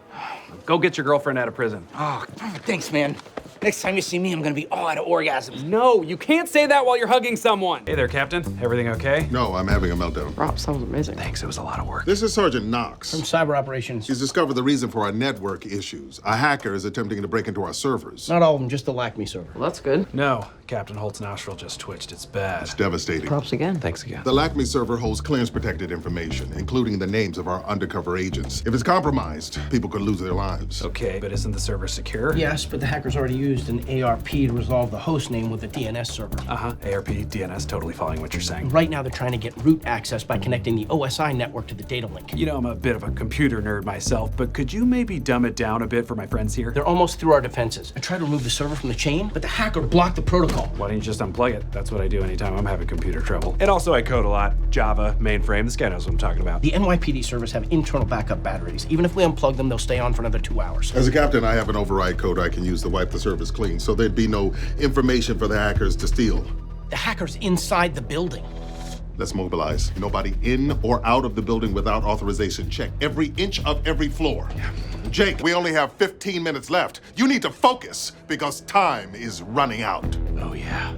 Go get your girlfriend out of prison. Oh, thanks, man. Next time you see me, I'm gonna be all out of orgasms. No, you can't say that while you're hugging someone. Hey there, Captain. Everything okay? No, I'm having a meltdown. Rob, sounds amazing. Thanks, it was a lot of work. This is Sergeant Knox. From Cyber Operations. He's discovered the reason for our network issues. A hacker is attempting to break into our servers. Not all of them, just the LACME server. Well, that's good. No, Captain Holt's nostril just twitched. It's bad. It's devastating. Props again. Thanks again. The LACME server holds clearance-protected information, including the names of our undercover agents. If it's compromised, people could lose their lives. Okay, but isn't the server secure? Yes, but the hackers already used an ARP to resolve the host name with the DNS server. Uh-huh. ARP, DNS, totally following what you're saying. Right now, they're trying to get root access by connecting the OSI network to the data link. You know, I'm a bit of a computer nerd myself, but could you maybe dumb it down a bit for my friends here? They're almost through our defenses. I tried to remove the server from the chain, but the hacker blocked the protocol. Why don't you just unplug it? That's what I do anytime I'm having computer trouble. And also, I code a lot. Java, mainframe, this guy knows what I'm talking about. The NYPD servers have internal backup batteries. Even if we unplug them, they'll stay on for another 2 hours. As a captain, I have an override code I can use to wipe the servers clean, so there'd be no information for the hackers to steal. The hacker's inside the building. Let's mobilize. Nobody in or out of the building without authorization. Check every inch of every floor. Jake, we only have 15 minutes left. You need to focus because time is running out. Oh, yeah.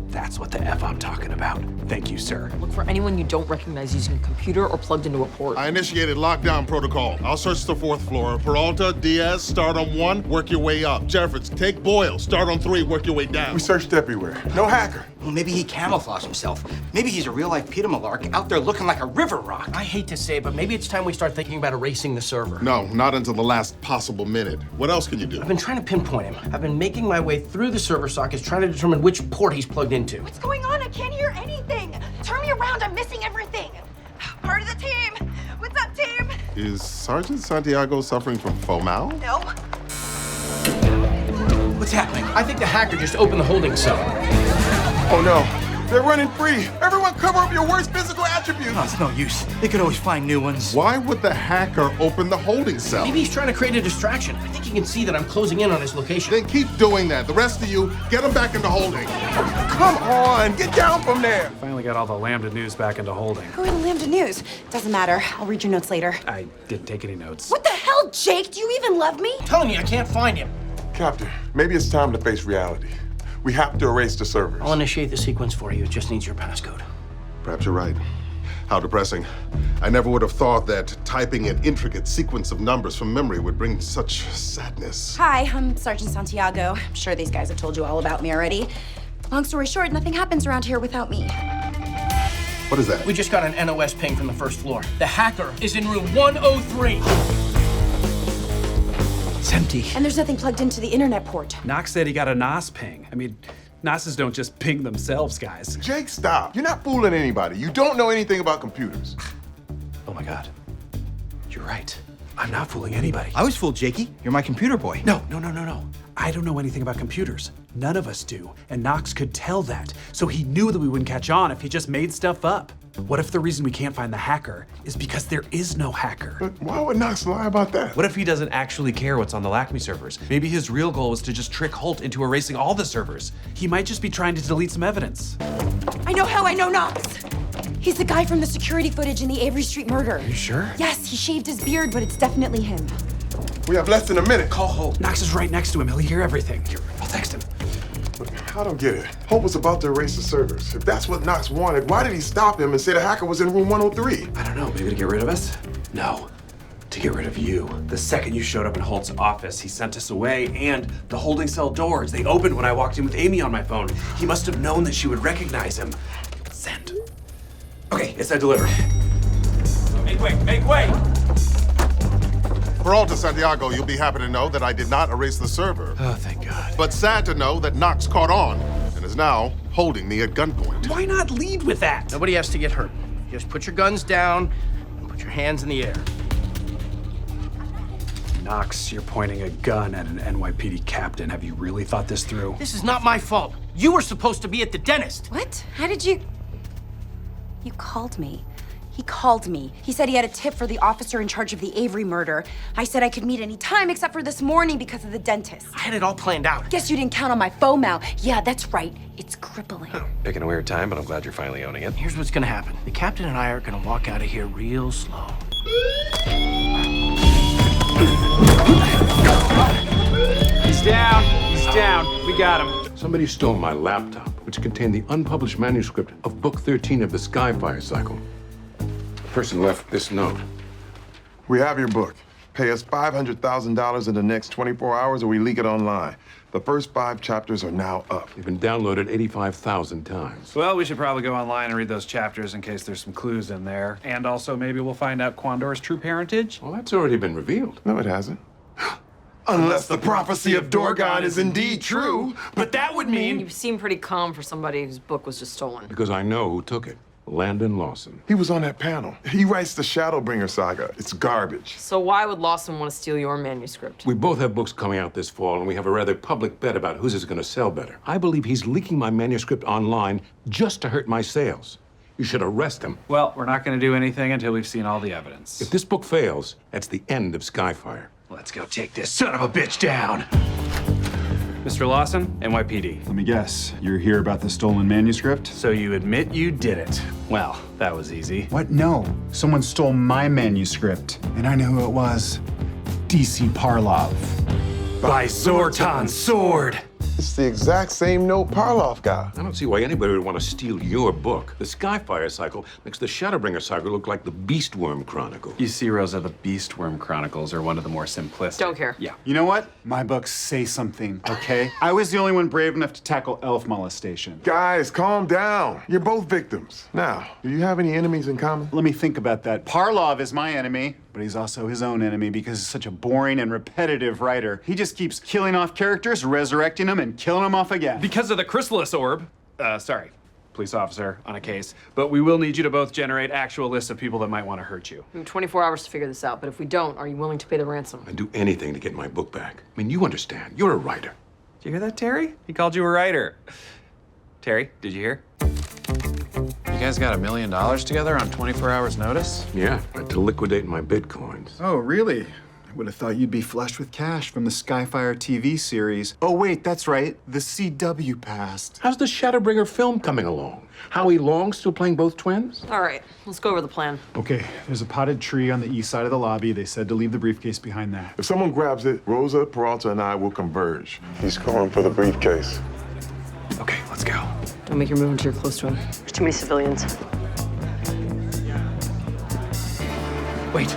That's what the F I'm talking about. Thank you, sir. Look for anyone you don't recognize using a computer or plugged into a port. I initiated lockdown protocol. I'll search the 4th floor. Peralta, Diaz, start on 1, work your way up. Jeffords, take Boyle, start on 3, work your way down. We searched everywhere. No hacker. Well, maybe he camouflaged himself. Maybe he's a real-life Peter Malark out there looking like a river rock. I hate to say it, but maybe it's time we start thinking about erasing the server. No, not until the last possible minute. What else can you do? I've been trying to pinpoint him. I've been making my way through the server sockets, trying to determine which port he's plugged into. What's going on? I can't hear anything. Turn me around. I'm missing everything. Part of the team. What's up, team? Is Sergeant Santiago suffering from FOMO? No. What's happening? I think the hacker just opened the holding cell. Oh no, they're running free. Everyone cover up your worst physical attributes. Oh, it's no use. They could always find new ones. Why would the hacker open the holding cell? Maybe he's trying to create a distraction. I think he can see that I'm closing in on his location. Then keep doing that. The rest of you, get him back into holding. Come on, get down from there. Finally got all the Lambda news back into holding. Who are the Lambda News? Doesn't matter. I'll read your notes later. I didn't take any notes. What the hell, Jake? Do you even love me? I'm telling you, I can't find him. Captain, maybe it's time to face reality. We have to erase the servers. I'll initiate the sequence for you. It just needs your passcode. Perhaps you're right. How depressing. I never would have thought that typing an intricate sequence of numbers from memory would bring such sadness. Hi, I'm Sergeant Santiago. I'm sure these guys have told you all about me already. Long story short, nothing happens around here without me. What is that? We just got an NOS ping from the first floor. The hacker is in room 103. It's empty. And there's nothing plugged into the internet port. Knox said he got a NOS ping. I mean, NOSes don't just ping themselves, guys. Jake, stop. You're not fooling anybody. You don't know anything about computers. Oh my God. You're right. I'm not fooling anybody. I was fooled, Jakey. You're my computer boy. No. I don't know anything about computers. None of us do. And Knox could tell that. So he knew that we wouldn't catch on if he just made stuff up. What if the reason we can't find the hacker is because there is no hacker? But why would Knox lie about that? What if he doesn't actually care what's on the LACME servers? Maybe his real goal was to just trick Holt into erasing all the servers. He might just be trying to delete some evidence. I know how I know Knox. He's the guy from the security footage in the Avery Street murder. Are you sure? Yes, he shaved his beard, but it's definitely him. We have less than a minute. Call Holt. Knox is right next to him. He'll hear everything. Here, I'll text him. I don't get it. Holt was about to erase the servers. If that's what Knox wanted, why did he stop him and say the hacker was in room 103? I don't know. Maybe to get rid of us? No. To get rid of you. The second you showed up in Holt's office, he sent us away, and the holding cell doors, they opened when I walked in with Amy on my phone. He must have known that she would recognize him. Send. Okay, it's delivered. Make way! Peralta, Santiago, you'll be happy to know that I did not erase the server. Oh, thank God. But sad to know that Knox caught on and is now holding me at gunpoint. Why not lead with that? Nobody has to get hurt. Just put your guns down and put your hands in the air. Knox, you're pointing a gun at an NYPD captain. Have you really thought this through? This is not my fault. You were supposed to be at the dentist. What? How did you... You called me. He called me. He said he had a tip for the officer in charge of the Avery murder. I said I could meet any time except for this morning because of the dentist. I had it all planned out. Guess you didn't count on my FOMO. Yeah, that's right. It's crippling. Picking a weird time, but I'm glad you're finally owning it. Here's what's gonna happen. The captain and I are gonna walk out of here real slow. He's down. We got him. Somebody stole my laptop, which contained the unpublished manuscript of Book 13 of the Skyfire cycle. The person left this note. We have your book. Pay us $500,000 in the next 24 hours or we leak it online. The first 5 chapters are now up. They've been downloaded 85,000 times. Well, we should probably go online and read those chapters in case there's some clues in there. And also, maybe we'll find out Quandor's true parentage. Well, that's already been revealed. No, it hasn't. Unless the prophecy of Dorgon is indeed true. But that would mean... You seem pretty calm for somebody whose book was just stolen. Because I know who took it. Landon Lawson. He was on that panel. He writes the Shadowbringer saga. It's garbage. So why would Lawson want to steal your manuscript? We both have books coming out this fall, and we have a rather public bet about whose is going to sell better. I believe he's leaking my manuscript online just to hurt my sales. You should arrest him. Well, we're not going to do anything until we've seen all the evidence. If this book fails, that's the end of Skyfire. Let's go take this son of a bitch down. Mr. Lawson, NYPD. Let me guess. You're here about the stolen manuscript? So you admit you did it. Well, that was easy. What? No. Someone stole my manuscript, and I know who it was. DC Parlov. By Zortan's sword! It's the exact same note Parloff got. I don't see why anybody would want to steal your book. The Skyfire cycle makes the Shadowbringer saga look like the Beastworm Chronicle. You see, Rosa, the Beastworm Chronicles are one of the more simplistic. Don't care. Yeah. You know what? My books say something, okay? I was the only one brave enough to tackle elf molestation. Guys, calm down. You're both victims. Now, do you have any enemies in common? Let me think about that. Parlov is my enemy, but he's also his own enemy because he's such a boring and repetitive writer. He just keeps killing off characters, resurrecting them, and killing them off again. Because of the chrysalis orb. Sorry, police officer on a case. But we will need you to both generate actual lists of people that might want to hurt you. We have 24 hours to figure this out, but if we don't, are you willing to pay the ransom? I'd do anything to get my book back. I mean, you understand. You're a writer. Did you hear that, Terry? He called you a writer. Terry, did you hear? You guys got $1 million together on 24 hours notice? Yeah, I had to liquidate my bitcoins. Oh, really? I would have thought you'd be flush with cash from the Skyfire TV series. Oh, wait, that's right. The CW passed. How's the Shadowbringer film coming along? Howie Long still playing both twins? All right, let's go over the plan. Okay, there's a potted tree on the east side of the lobby. They said to leave the briefcase behind that. If someone grabs it, Rosa, Peralta, and I will converge. He's going for the briefcase. Okay, let's go. Don't make your move until you're close to him. There's too many civilians. Wait,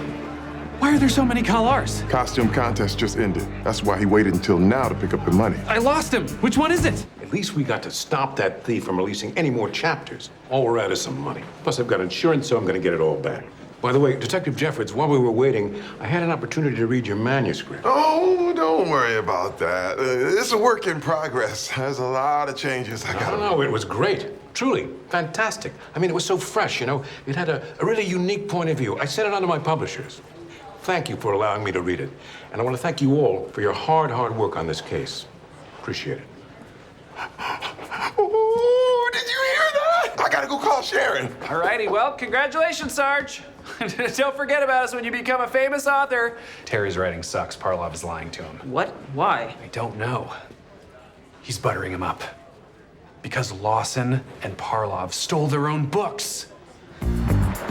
why are there so many Kalars? Costume contest just ended. That's why he waited until now to pick up the money. I lost him. Which one is it? At least we got to stop that thief from releasing any more chapters. All we're out is some money. Plus, I've got insurance, so I'm going to get it all back. By the way, Detective Jeffords, while we were waiting, I had an opportunity to read your manuscript. Oh, don't worry about that. It's a work in progress. There's a lot of changes I got. No, it was great. Truly, fantastic. I mean, it was so fresh, you know. It had a really unique point of view. I sent it on to my publishers. Thank you for allowing me to read it. And I want to thank you all for your hard work on this case. Appreciate it. Ooh, did you hear that? I gotta go call Sharon. All righty, well, congratulations, Sarge. Don't forget about us when you become a famous author. Terry's writing sucks. Parlov is lying to him. What? Why? I don't know. He's buttering him up. Because Lawson and Parlov stole their own books.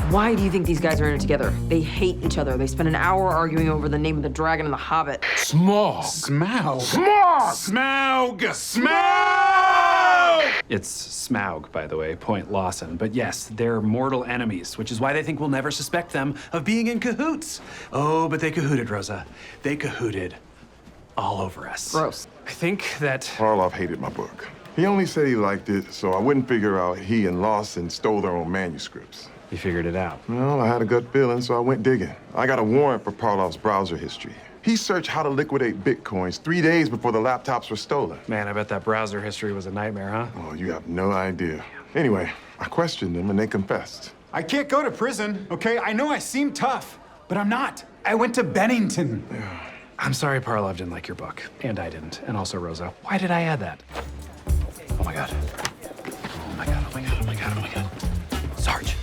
Why do you think these guys are in it together? They hate each other. They spend an hour arguing over the name of the dragon and the Hobbit. Smaug. Smaug. Smaug. Smaug! Smaug! It's Smaug, by the way, point Lawson. But yes, they're mortal enemies, which is why they think we'll never suspect them of being in cahoots. Oh, but they cahooted, Rosa. They cahooted all over us. Gross. I think that... Parlov hated my book. He only said he liked it, so I wouldn't figure out he and Lawson stole their own manuscripts. You figured it out. Well, I had a gut feeling, so I went digging. I got a warrant for Parlov's browser history. He searched how to liquidate bitcoins 3 days before the laptops were stolen. Man, I bet that browser history was a nightmare, huh? Oh, you have no idea. Anyway, I questioned them and they confessed. I can't go to prison, okay? I know I seem tough, but I'm not. I went to Bennington. I'm sorry Parlov didn't like your book. And I didn't. And also Rosa. Why did I add that? Oh my God. Oh my God, oh my God, oh my God, oh my God. Sarge,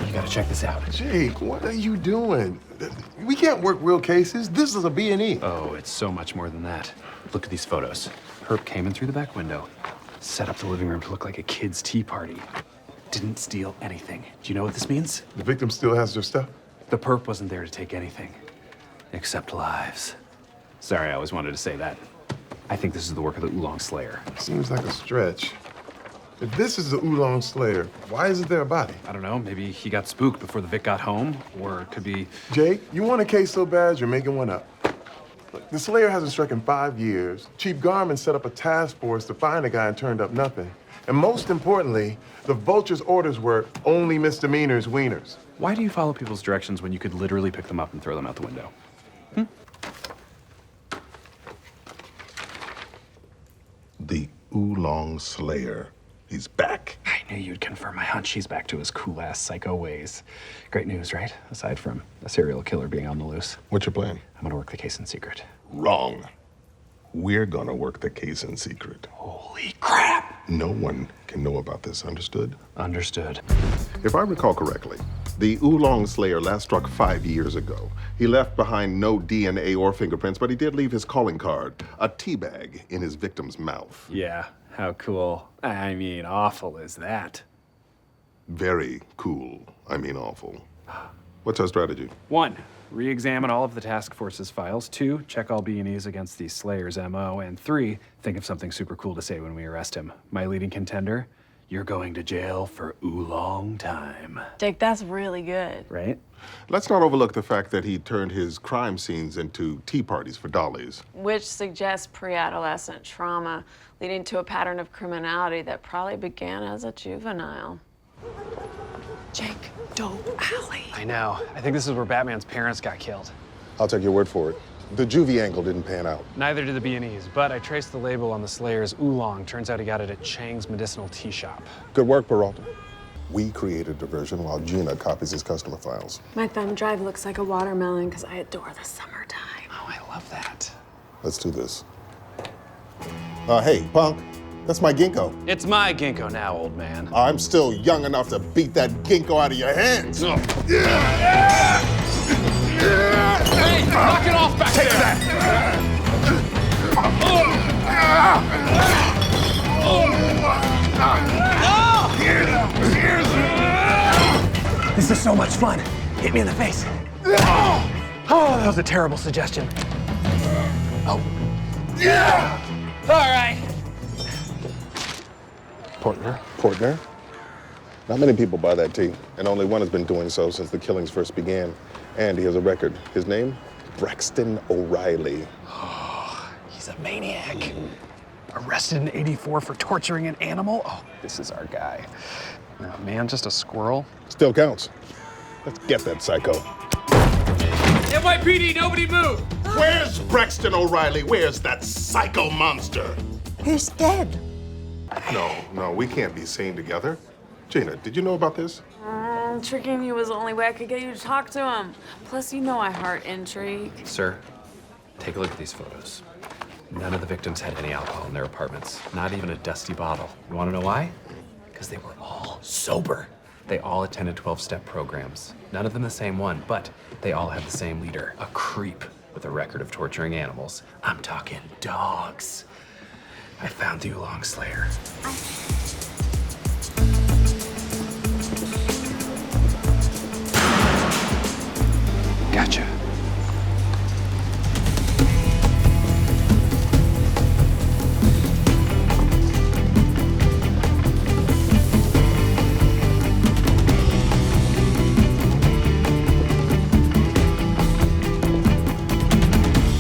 you gotta check this out. Jake, what are you doing? We can't work real cases. This is a B&E. Oh, it's so much more than that. Look at these photos. Herb came in through the back window, set up the living room to look like a kid's tea party. Didn't steal anything. Do you know what this means? The victim still has their stuff? The perp wasn't there to take anything, except lives. Sorry, I always wanted to say that. I think this is the work of the Oolong Slayer. Seems like a stretch. If this is the Oolong Slayer, why isn't there a body? I don't know. Maybe he got spooked before the Vic got home, or it could be... Jake, you want a case so bad, you're making one up. Look, the Slayer hasn't struck in 5 years. Chief Garman set up a task force to find the guy and turned up nothing. And most importantly, the Vulture's orders were only misdemeanors, wieners. Why do you follow people's directions when you could literally pick them up and throw them out the window? The Oolong Slayer. He's back. I knew you'd confirm my hunch. He's back to his cool-ass psycho ways. Great news, right? Aside from a serial killer being on the loose. What's your plan? I'm gonna work the case in secret. Wrong. We're gonna work the case in secret. Holy crap! No one can know about this, understood? Understood. If I recall correctly, the Oolong Slayer last struck 5 years ago. He left behind no DNA or fingerprints, but he did leave his calling card, a tea bag in his victim's mouth. Yeah, how cool. I mean, awful is that? Very cool. I mean, awful. What's our strategy? 1, re-examine all of the task force's files. 2, check all B&Es against the Slayer's MO. And 3, think of something super cool to say when we arrest him. My leading contender, you're going to jail for oolong time. Jake, that's really good. Right? Let's not overlook the fact that he turned his crime scenes into tea parties for dollies. Which suggests pre-adolescent trauma, leading to a pattern of criminality that probably began as a juvenile. Jake, dope alley. I know. I think this is where Batman's parents got killed. I'll take your word for it. The juvie angle didn't pan out. Neither did the B&Es, but I traced the label on the Slayer's oolong. Turns out he got it at Chang's medicinal tea shop. Good work, Peralta. We create a diversion while Gina copies his customer files. My thumb drive looks like a watermelon because I adore the summertime. Oh, I love that. Let's do this. Hey, punk, that's my ginkgo. It's my ginkgo now, old man. I'm still young enough to beat that ginkgo out of your hands. Hey, knock it off back there! Take that! This is so much fun. Hit me in the face. Oh, that was a terrible suggestion. Oh. Yeah! All right. Partner. Not many people buy that tea, and only one has been doing so since the killings first began. And he has a record. His name? Braxton O'Reilly. Oh, he's a maniac. Arrested in '84 for torturing an animal? Oh, this is our guy. Oh, man, just a squirrel? Still counts. Let's get that psycho. NYPD, nobody move! Where's Braxton O'Reilly? Where's that psycho monster? He's dead. No, we can't be seen together. Gina, did you know about this? Tricking you was the only way I could get you to talk to him. Plus, you know I heart intrigue. Sir, take a look at these photos. None of the victims had any alcohol in their apartments, not even a dusty bottle. You want to know why? Because they were all sober. They all attended 12-step programs. None of them the same one, but they all had the same leader, a creep with a record of torturing animals. I'm talking dogs. I found the Oolong Slayer. Gotcha.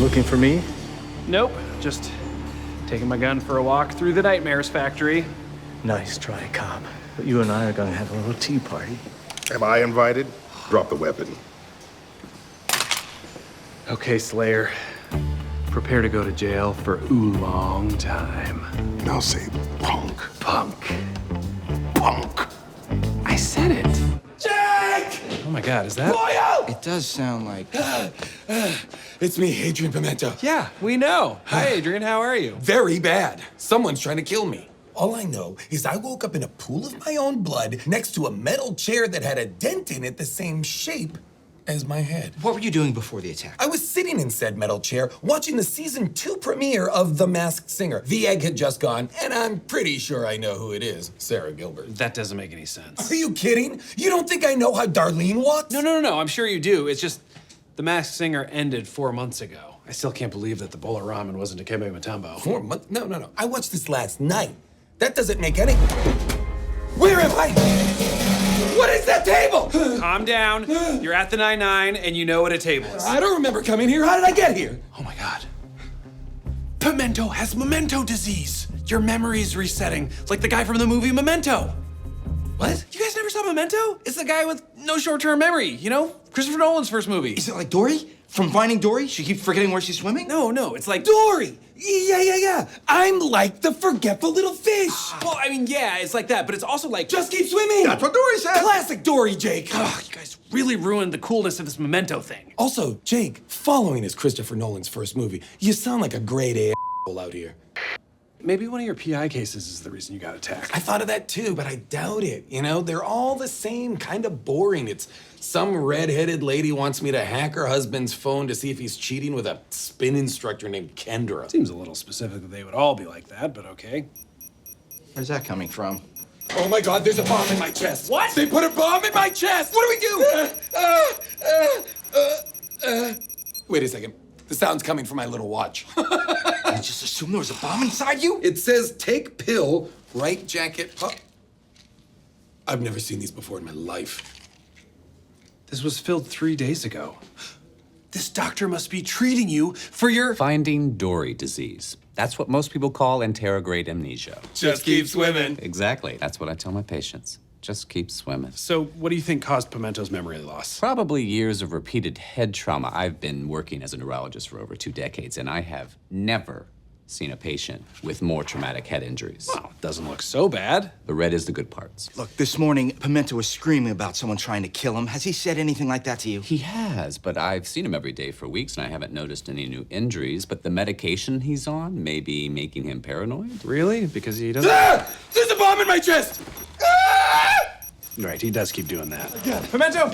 Looking for me? Nope, just taking my gun for a walk through the Nightmares factory. Nice try, cop. But you and I are gonna have a little tea party. Am I invited? Drop the weapon. Okay, Slayer. Prepare to go to jail for oolong time. Now say punk. Punk. Punk. I said it. Jake! Oh my God, is that? Boyle! It does sound like... It's me, Adrian Pimento. Yeah, we know. Hi, Adrian, how are you? Very bad. Someone's trying to kill me. All I know is I woke up in a pool of my own blood next to a metal chair that had a dent in it the same shape as my head. What were you doing before the attack? I was sitting in said metal chair watching the season 2 premiere of The Masked Singer. The egg had just gone, and I'm pretty sure I know who it is. Sarah Gilbert. That doesn't make any sense. Are you kidding? You don't think I know how Darlene walks? No, I'm sure you do. It's just The Masked Singer ended 4 months ago. I still can't believe that the bowl of ramen wasn't Dikembe Mutombo. 4 months? No. I watched this last night. That doesn't make any... Where am I? What is that table? Calm down. You're at the 9-9 and you know what a table is. I don't remember coming here. How did I get here? Oh my God. Pimento has memento disease. Your memory's resetting, like the guy from the movie Memento. What? You guys never saw Memento? It's the guy with no short-term memory, you know? Christopher Nolan's first movie. Is it like Dory? From Finding Dory? She keeps forgetting where she's swimming? No, it's like... Dory! Yeah. I'm like the forgetful little fish. Well, I mean, yeah, it's like that, but it's also like... Just keep swimming! That's what Dory said! Classic Dory, Jake! Ugh, you guys really ruined the coolness of this Memento thing. Also, Jake, following is Christopher Nolan's first movie. You sound like a grade A out here. Maybe one of your PI cases is the reason you got attacked. I thought of that too, but I doubt it. You know, they're all the same, kind of boring. It's some redheaded lady wants me to hack her husband's phone to see if he's cheating with a spin instructor named Kendra. Seems a little specific that they would all be like that, but okay. Where's that coming from? Oh my God, there's a bomb in my chest. What? They put a bomb in my chest. What do we do? Wait a second. The sound's coming from my little watch. You just assume there was a bomb inside you? It says take pill, right jacket up. I've never seen these before in my life. This was filled 3 days ago. This doctor must be treating you for your... Finding Dory disease. That's what most people call anterograde amnesia. Just keep swimming. Exactly. That's what I tell my patients. Just keep swimming. So what do you think caused Pimento's memory loss? Probably years of repeated head trauma. I've been working as a neurologist for over 2 decades, and I have never seen a patient with more traumatic head injuries. Well, it doesn't look so bad. The red is the good parts. Look, this morning, Pimento was screaming about someone trying to kill him. Has he said anything like that to you? He has, but I've seen him every day for weeks, and I haven't noticed any new injuries. But the medication he's on may be making him paranoid. Really? Because he doesn't... Ah! There's a bomb in my chest! Ah! Right, he does keep doing that. Pimento!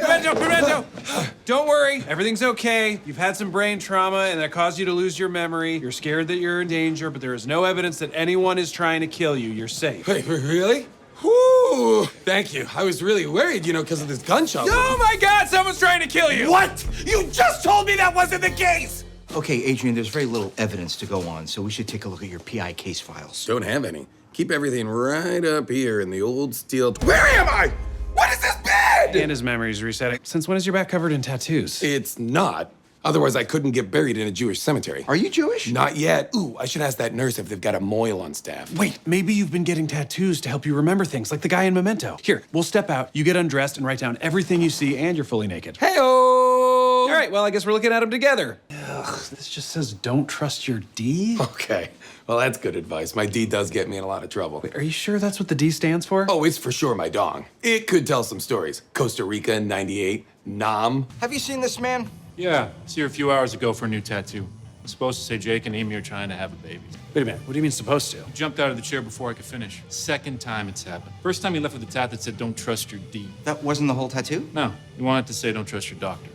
Don't worry, everything's okay. You've had some brain trauma and that caused you to lose your memory. You're scared that you're in danger, but there is no evidence that anyone is trying to kill you. You're safe. Wait, really? Whew! Thank you. I was really worried, because of this gunshot. Oh my God, someone's trying to kill you! What? You just told me that wasn't the case! Okay, Adrian, there's very little evidence to go on, so we should take a look at your PI case files. Don't have any. Keep everything right up here in the old steel... Where am I? What is this bed? And his memory's resetting. Since when is your back covered in tattoos? It's not. Otherwise, I couldn't get buried in a Jewish cemetery. Are you Jewish? Not yet. Ooh, I should ask that nurse if they've got a mohel on staff. Wait, maybe you've been getting tattoos to help you remember things, like the guy in Memento. Here, we'll step out, you get undressed and write down everything you see, and you're fully naked. Hey-oh! All right, well, I guess we're looking at them together. Ugh, this just says don't trust your D? Okay. Well, that's good advice. My D does get me in a lot of trouble. Wait, are you sure that's what the D stands for? Oh, it's for sure my dong. It could tell some stories. Costa Rica in '98, Nam. Have you seen this man? Yeah, see her a few hours ago for a new tattoo. It's supposed to say Jake and Amy are trying to have a baby. Wait a minute, what do you mean supposed to? He jumped out of the chair before I could finish. Second time it's happened. First time he left with a tat that said, don't trust your D. That wasn't the whole tattoo? No, he wanted to say, don't trust your doctor.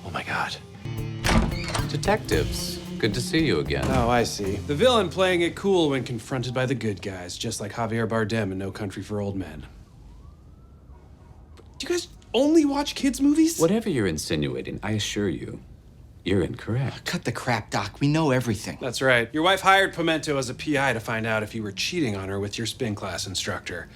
Oh my God. Detectives, good to see you again. Oh, I see. The villain playing it cool when confronted by the good guys, just like Javier Bardem in No Country for Old Men. Do you guys only watch kids' movies? Whatever you're insinuating, I assure you, you're incorrect. Cut the crap, Doc. We know everything. That's right. Your wife hired Pimento as a PI to find out if you were cheating on her with your spin class instructor,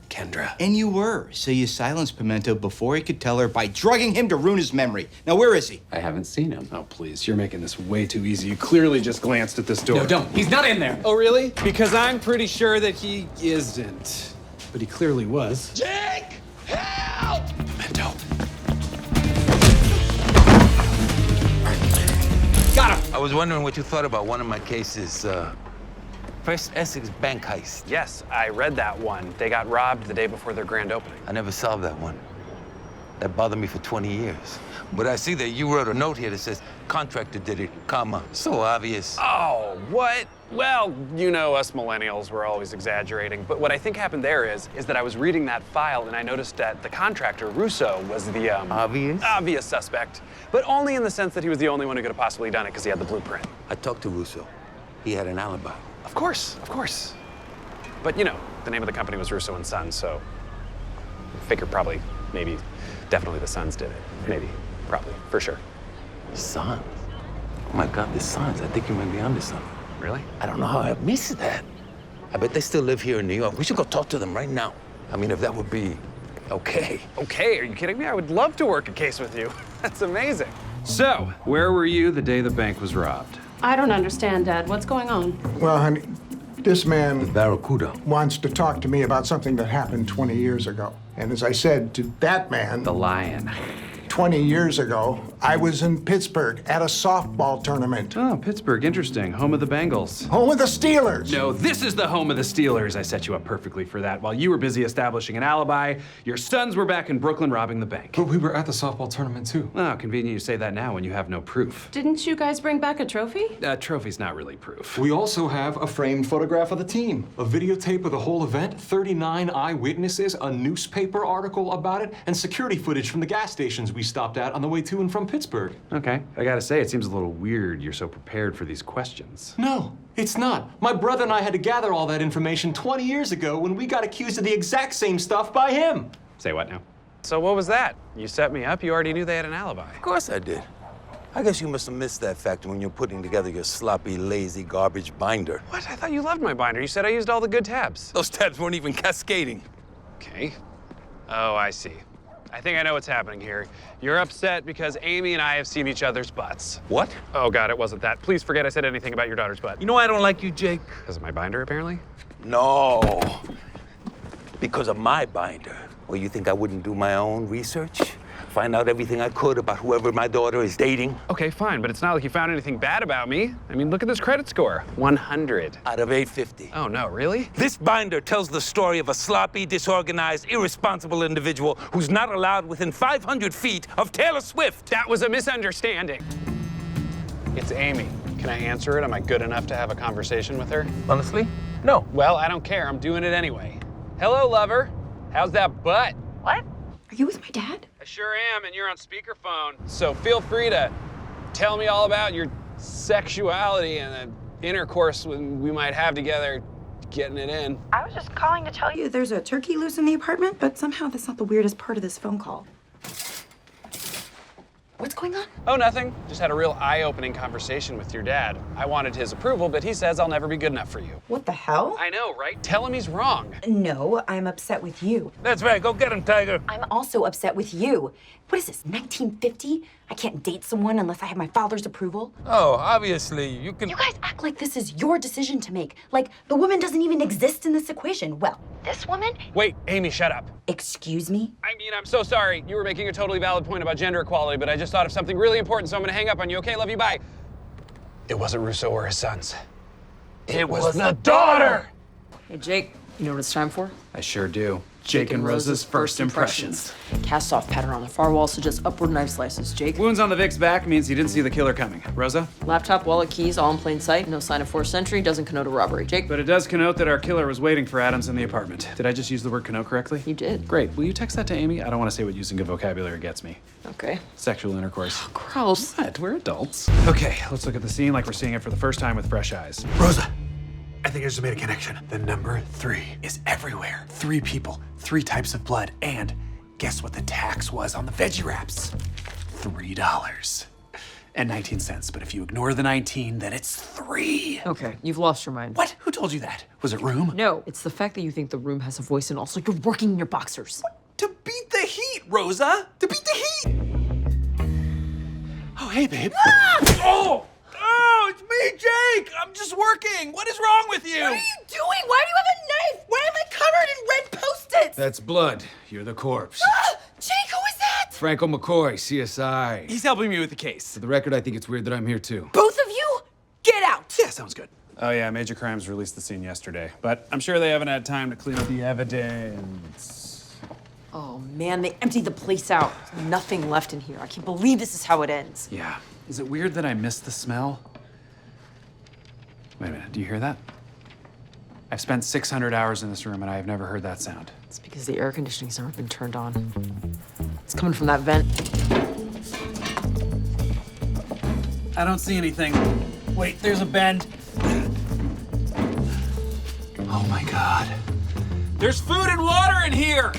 Kendra. And you were, so you silenced Pimento before he could tell her by drugging him to ruin his memory. Now, where is he? I haven't seen him. Oh, please, you're making this way too easy. You clearly just glanced at this door. No, don't. He's not in there. Oh, really? Because I'm pretty sure that he isn't. But he clearly was. Jake! Help! Pimento. Got him! I was wondering what you thought about one of my cases, First Essex bank heist. Yes, I read that one. They got robbed the day before their grand opening. I never solved that one. That bothered me for 20 years. But I see that you wrote a note here that says, contractor did it, comma. So obvious. Oh, what? Well, you know us millennials, we're always exaggerating. But what I think happened there is that I was reading that file and I noticed that the contractor, Russo, was the, obvious suspect. But only in the sense that he was the only one who could have possibly done it because he had the blueprint. I talked to Russo. He had an alibi. Of course. But you know, the name of the company was Russo and Sons, so I figure probably, maybe, definitely the Sons did it. Maybe, probably, for sure. Sons? Oh my God, the Sons. I think you might be onto something. Really? I don't know how I missed that. I bet they still live here in New York. We should go talk to them right now. I mean, if that would be okay. Okay, are you kidding me? I would love to work a case with you. That's amazing. So, where were you the day the bank was robbed? I don't understand, Dad. What's going on? Well, honey, this man Barracuda wants to talk to me about something that happened 20 years ago. And as I said to that man, the lion, 20 years ago, I was in Pittsburgh at a softball tournament. Oh, Pittsburgh, interesting. Home of the Bengals. Home of the Steelers. No, this is the home of the Steelers. I set you up perfectly for that. While you were busy establishing an alibi, your sons were back in Brooklyn robbing the bank. But we were at the softball tournament too. Oh, convenient you say that now when you have no proof. Didn't you guys bring back a trophy? Trophy's not really proof. We also have a framed photograph of the team, a videotape of the whole event, 39 eyewitnesses, a newspaper article about it, and security footage from the gas stations we stopped at on the way to and from Pittsburgh. Okay, I gotta say, it seems a little weird you're so prepared for these questions. No, it's not. My brother and I had to gather all that information 20 years ago when we got accused of the exact same stuff by him. Say what now? So what was that? You set me up? You already knew they had an alibi. Of course I did. I guess you must have missed that factor when you're putting together your sloppy, lazy garbage binder. What? I thought you loved my binder. You said I used all the good tabs. Those tabs weren't even cascading. Okay. Oh, I see. I think I know what's happening here. You're upset because Amy and I have seen each other's butts. What? Oh, God, it wasn't that. Please forget I said anything about your daughter's butt. You know I don't like you, Jake. Because of my binder, apparently? No. Because of my binder. Well, you think I wouldn't do my own research? Find out everything I could about whoever my daughter is dating? Okay, fine, but it's not like you found anything bad about me. I mean, look at this credit score. 100. Out of 850. Oh, no, really? This binder tells the story of a sloppy, disorganized, irresponsible individual who's not allowed within 500 feet of Taylor Swift. That was a misunderstanding. It's Amy. Can I answer it? Am I good enough to have a conversation with her? Honestly? No. Well, I don't care. I'm doing it anyway. Hello, lover. How's that butt? What? Are you with my dad? I sure am, and you're on speakerphone. So feel free to tell me all about your sexuality and the intercourse we might have together, getting it in. I was just calling to tell you there's a turkey loose in the apartment, but somehow that's not the weirdest part of this phone call. What's going on? Oh, nothing. Just had a real eye-opening conversation with your dad. I wanted his approval, but he says I'll never be good enough for you. What the hell? I know, right? Tell him he's wrong. No, I'm upset with you. That's right. Go get him, Tiger. I'm also upset with you. What is this, 1950? I can't date someone unless I have my father's approval. Oh, obviously, you can... You guys act like this is your decision to make. Like the woman doesn't even exist in this equation. Well, this woman? Wait, Amy, shut up. Excuse me? I mean, I'm so sorry. You were making a totally valid point about gender equality, but I just thought of something really important, so I'm gonna hang up on you. Okay, love you, bye. It wasn't Russo or his sons. It was the daughter! Hey, Jake, you know what it's time for? I sure do. Jake and Rosa's first impressions. Cast off pattern on the far wall suggests upward knife slices. Jake? Wounds on the Vic's back means he didn't see the killer coming. Rosa? Laptop, wallet, keys, all in plain sight. No sign of forced entry. Doesn't connote a robbery. Jake? But it does connote that our killer was waiting for Adams in the apartment. Did I just use the word connote correctly? You did. Great. Will you text that to Amy? I don't want to say what using good vocabulary gets me. Okay. Sexual intercourse. Gross. What? We're adults. Okay, let's look at the scene like we're seeing it for the first time with fresh eyes. Rosa, I think I just made a connection. The number 3 is everywhere. 3 people, 3 types of blood, and guess what the tax was on the veggie wraps? $3 and 19 cents. But if you ignore the 19, then it's 3. Okay, you've lost your mind. What? Who told you that? Was it Room? No, it's the fact that you think the room has a voice and also you're working in your boxers. To beat the heat, Rosa! To beat the heat! Oh, hey, babe. Ah! Oh! Oh, it's me, Jake! I'm just working! What is wrong with you? What are you doing? Why do you have a knife? Why am I covered in red Post-its? That's blood. You're the corpse. Jake, who is that? Franco McCoy, CSI. He's helping me with the case. For the record, I think it's weird that I'm here too. Both of you? Get out! Yeah, sounds good. Oh yeah, Major Crimes released the scene yesterday, but I'm sure they haven't had time to clean up the evidence. Oh man, they emptied the place out. There's nothing left in here. I can't believe this is how it ends. Yeah. Is it weird that I missed the smell? Wait a minute, do you hear that? I've spent 600 hours in this room and I have never heard that sound. It's because the air conditioning's never been turned on. It's coming from that vent. I don't see anything. Wait, there's a bend. Oh my God. There's food and water in here!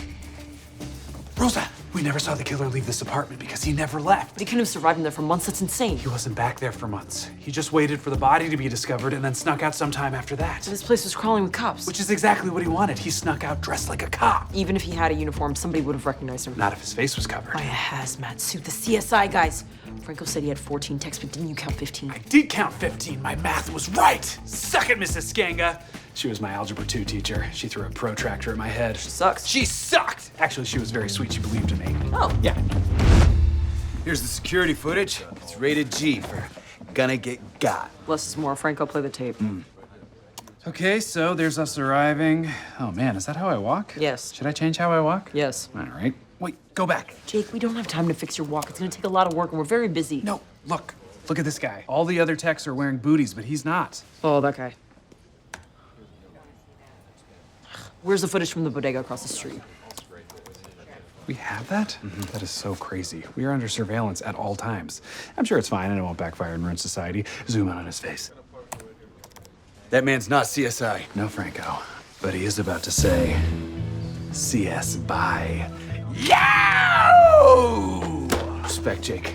Rosa, we never saw the killer leave this apartment because he never left. He couldn't have survived in there for months. That's insane. He wasn't back there for months. He just waited for the body to be discovered and then snuck out sometime after that. This place was crawling with cops. Which is exactly what he wanted. He snuck out dressed like a cop. Even if he had a uniform, somebody would have recognized him. Not if his face was covered. By a hazmat suit. The CSI guys. Franco said he had 14 texts, but didn't you count 15? I did count 15. My math was right. Suck it, Mrs. Skanga. She was my Algebra 2 teacher. She threw a protractor at my head. She sucks. She sucked! Actually, she was very sweet. She believed in me. Oh. Yeah. Here's the security footage. It's rated G for gonna get got. Less is more. Franco, play the tape. Okay, so there's us arriving. Oh man, is that how I walk? Yes. Should I change how I walk? Yes. All right. Wait, go back. Jake, we don't have time to fix your walk. It's gonna take a lot of work and we're very busy. No, look. Look at this guy. All the other techs are wearing booties, but he's not. Oh, that guy. Where's the footage from the bodega across the street? We have that? That is so crazy. We are under surveillance at all times. I'm sure it's fine and it won't backfire and ruin society. Zoom in on his face. That man's not CSI. No, Franco. But he is about to say, CS bye. Yow! Respect, Jake.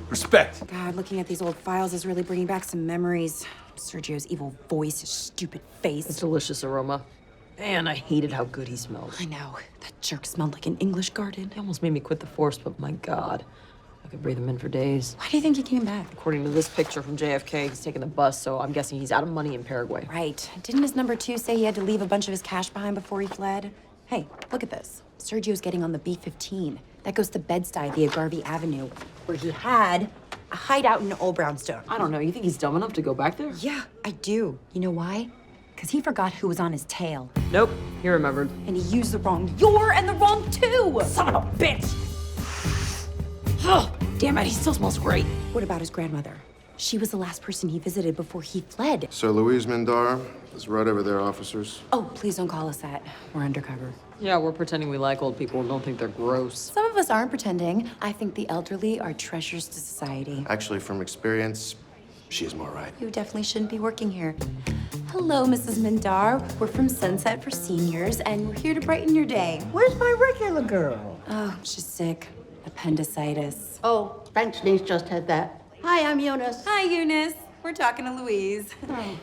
Respect. God, looking at these old files is really bringing back some memories. Sergio's evil voice, his stupid face. A delicious aroma. Man, I hated how good he smelled. I know. That jerk smelled like an English garden. He almost made me quit the force, but my God. I could breathe him in for days. Why do you think he came back? According to this picture from JFK, he's taking the bus, so I'm guessing he's out of money in Paraguay. Right. Didn't his number 2 say he had to leave a bunch of his cash behind before he fled? Hey, look at this. Sergio's getting on the B-15. That goes to Bed-Stuy via Garvey Avenue, where he had a hideout in Old Brownstone. I don't know. You think he's dumb enough to go back there? Yeah, I do. You know why? Because he forgot who was on his tail. Nope. He remembered. And he used the wrong "you're" and the wrong "to." Son of a bitch! Oh, damn it, he still smells great. What about his grandmother? She was the last person he visited before he fled. Sir Louise Mindar is right over there, officers. Oh, please don't call us that. We're undercover. Yeah, we're pretending we like old people and don't think they're gross. Some of us aren't pretending. I think the elderly are treasures to society. Actually, from experience, she's more right. You definitely shouldn't be working here. Hello, Mrs. Mindar. We're from Sunset for Seniors, and we're here to brighten your day. Where's my regular girl? Oh, she's sick. Appendicitis. Oh, Frank's niece just had that. Hi, I'm Eunice. Hi, Eunice. We're talking to Louise.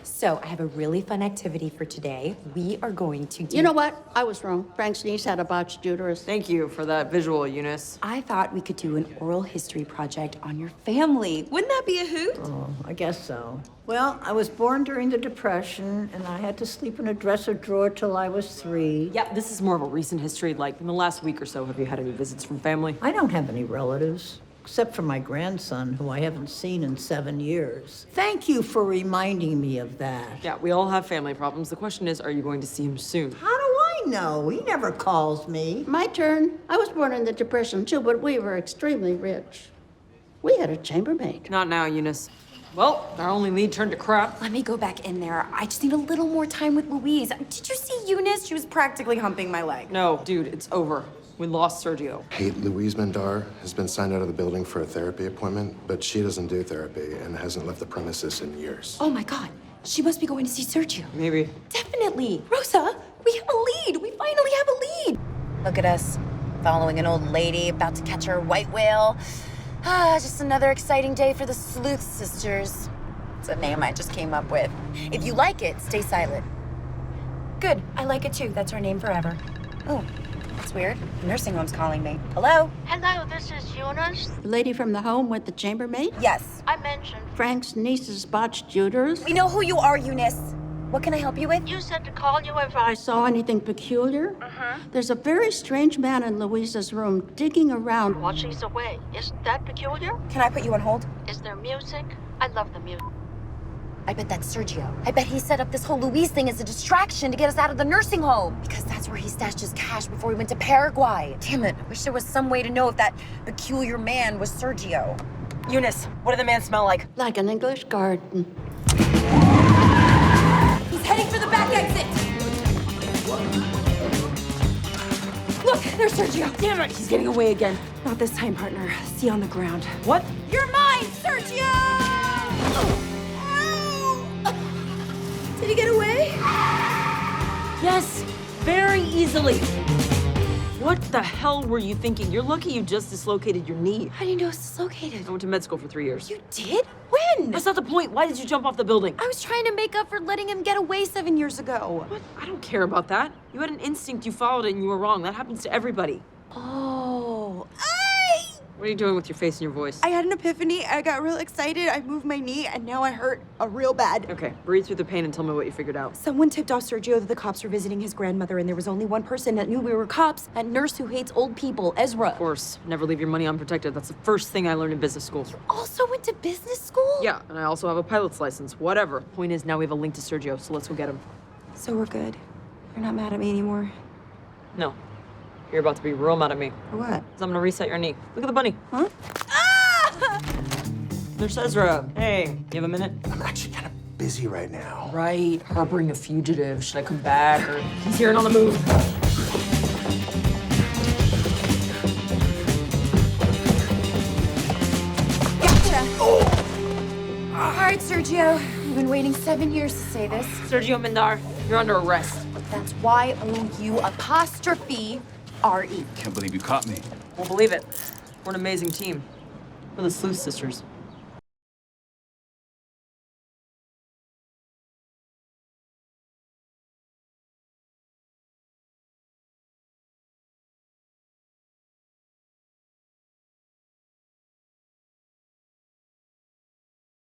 So, I have a really fun activity for today. We are going to do... You know what? I was wrong. Frank's niece had a botched uterus. Thank you for that visual, Eunice. I thought we could do an oral history project on your family. Wouldn't that be a hoot? Oh, I guess so. Well, I was born during the Depression, and I had to sleep in a dresser drawer till I was 3. Yeah, this is more of a recent history. Like, in the last week or so, have you had any visits from family? I don't have any relatives. Except for my grandson, who I haven't seen in 7 years. Thank you for reminding me of that. Yeah, we all have family problems. The question is, are you going to see him soon? How do I know? He never calls me. My turn. I was born in the Depression, too, but we were extremely rich. We had a chambermaid. Not now, Eunice. Well, our only lead turned to crap. Let me go back in there. I just need a little more time with Louise. Did you see Eunice? She was practically humping my leg. No, dude, it's over. We lost Sergio. Hey, Louise Mindar has been signed out of the building for a therapy appointment, but she doesn't do therapy and hasn't left the premises in years. Oh my God. She must be going to see Sergio. Maybe. Definitely. Rosa, we have a lead. We finally have a lead. Look at us, following an old lady about to catch her white whale. Just another exciting day for the Sleuth Sisters. It's a name I just came up with. If you like it, stay silent. Good. I like it too. That's our name forever. Oh. That's weird. The nursing home's calling me. Hello? Hello, this is Eunice. The lady from the home with the chambermaid? Yes. I mentioned Frank's niece's botched uterus. We know who you are, Eunice. What can I help you with? You said to call you if I saw anything peculiar. There's a very strange man in Louisa's room digging around while she's away. Isn't that peculiar? Can I put you on hold? Is there music? I love the music. I bet that's Sergio. I bet he set up this whole Louise thing as a distraction to get us out of the nursing home. Because that's where he stashed his cash before he went to Paraguay. Damn it, I wish there was some way to know if that peculiar man was Sergio. Eunice, what did the man smell like? Like an English garden. He's heading for the back exit. Look, there's Sergio. Damn it, he's getting away again. Not this time, partner. See you on the ground. What? You're mine, Sergio! Did he get away? Yes, very easily. What the hell were you thinking? You're lucky you just dislocated your knee. How do you know it's dislocated? I went to med school for 3 years. You did? When? That's not the point. Why did you jump off the building? I was trying to make up for letting him get away 7 years ago. What? I don't care about that. You had an instinct, you followed it, and you were wrong. That happens to everybody. Oh. What are you doing with your face and your voice? I had an epiphany. I got real excited. I moved my knee, and now I hurt real bad. Okay, breathe through the pain and tell me what you figured out. Someone tipped off Sergio that the cops were visiting his grandmother, and there was only one person that knew we were cops, that nurse who hates old people, Ezra. Of course. Never leave your money unprotected. That's the first thing I learned in business school. You also went to business school? Yeah, and I also have a pilot's license. Whatever. Point is, now we have a link to Sergio, so let's go get him. So we're good. You're not mad at me anymore? No. You're about to be real mad at me. For what? 'Cause I'm gonna reset your knee. Look at the bunny. Huh? There's Ezra. Hey, you have a minute? I'm actually kind of busy right now. Right. Harboring a fugitive. Should I come back or he's here and on the move? Gotcha. Oh. All right, Sergio. We've been waiting 7 years to say this. Sergio Mindar, you're under arrest. That's Y-O-U apostrophe R-E. Can't believe you caught me. Won't believe it. We're an amazing team. for the Sleuth Sisters.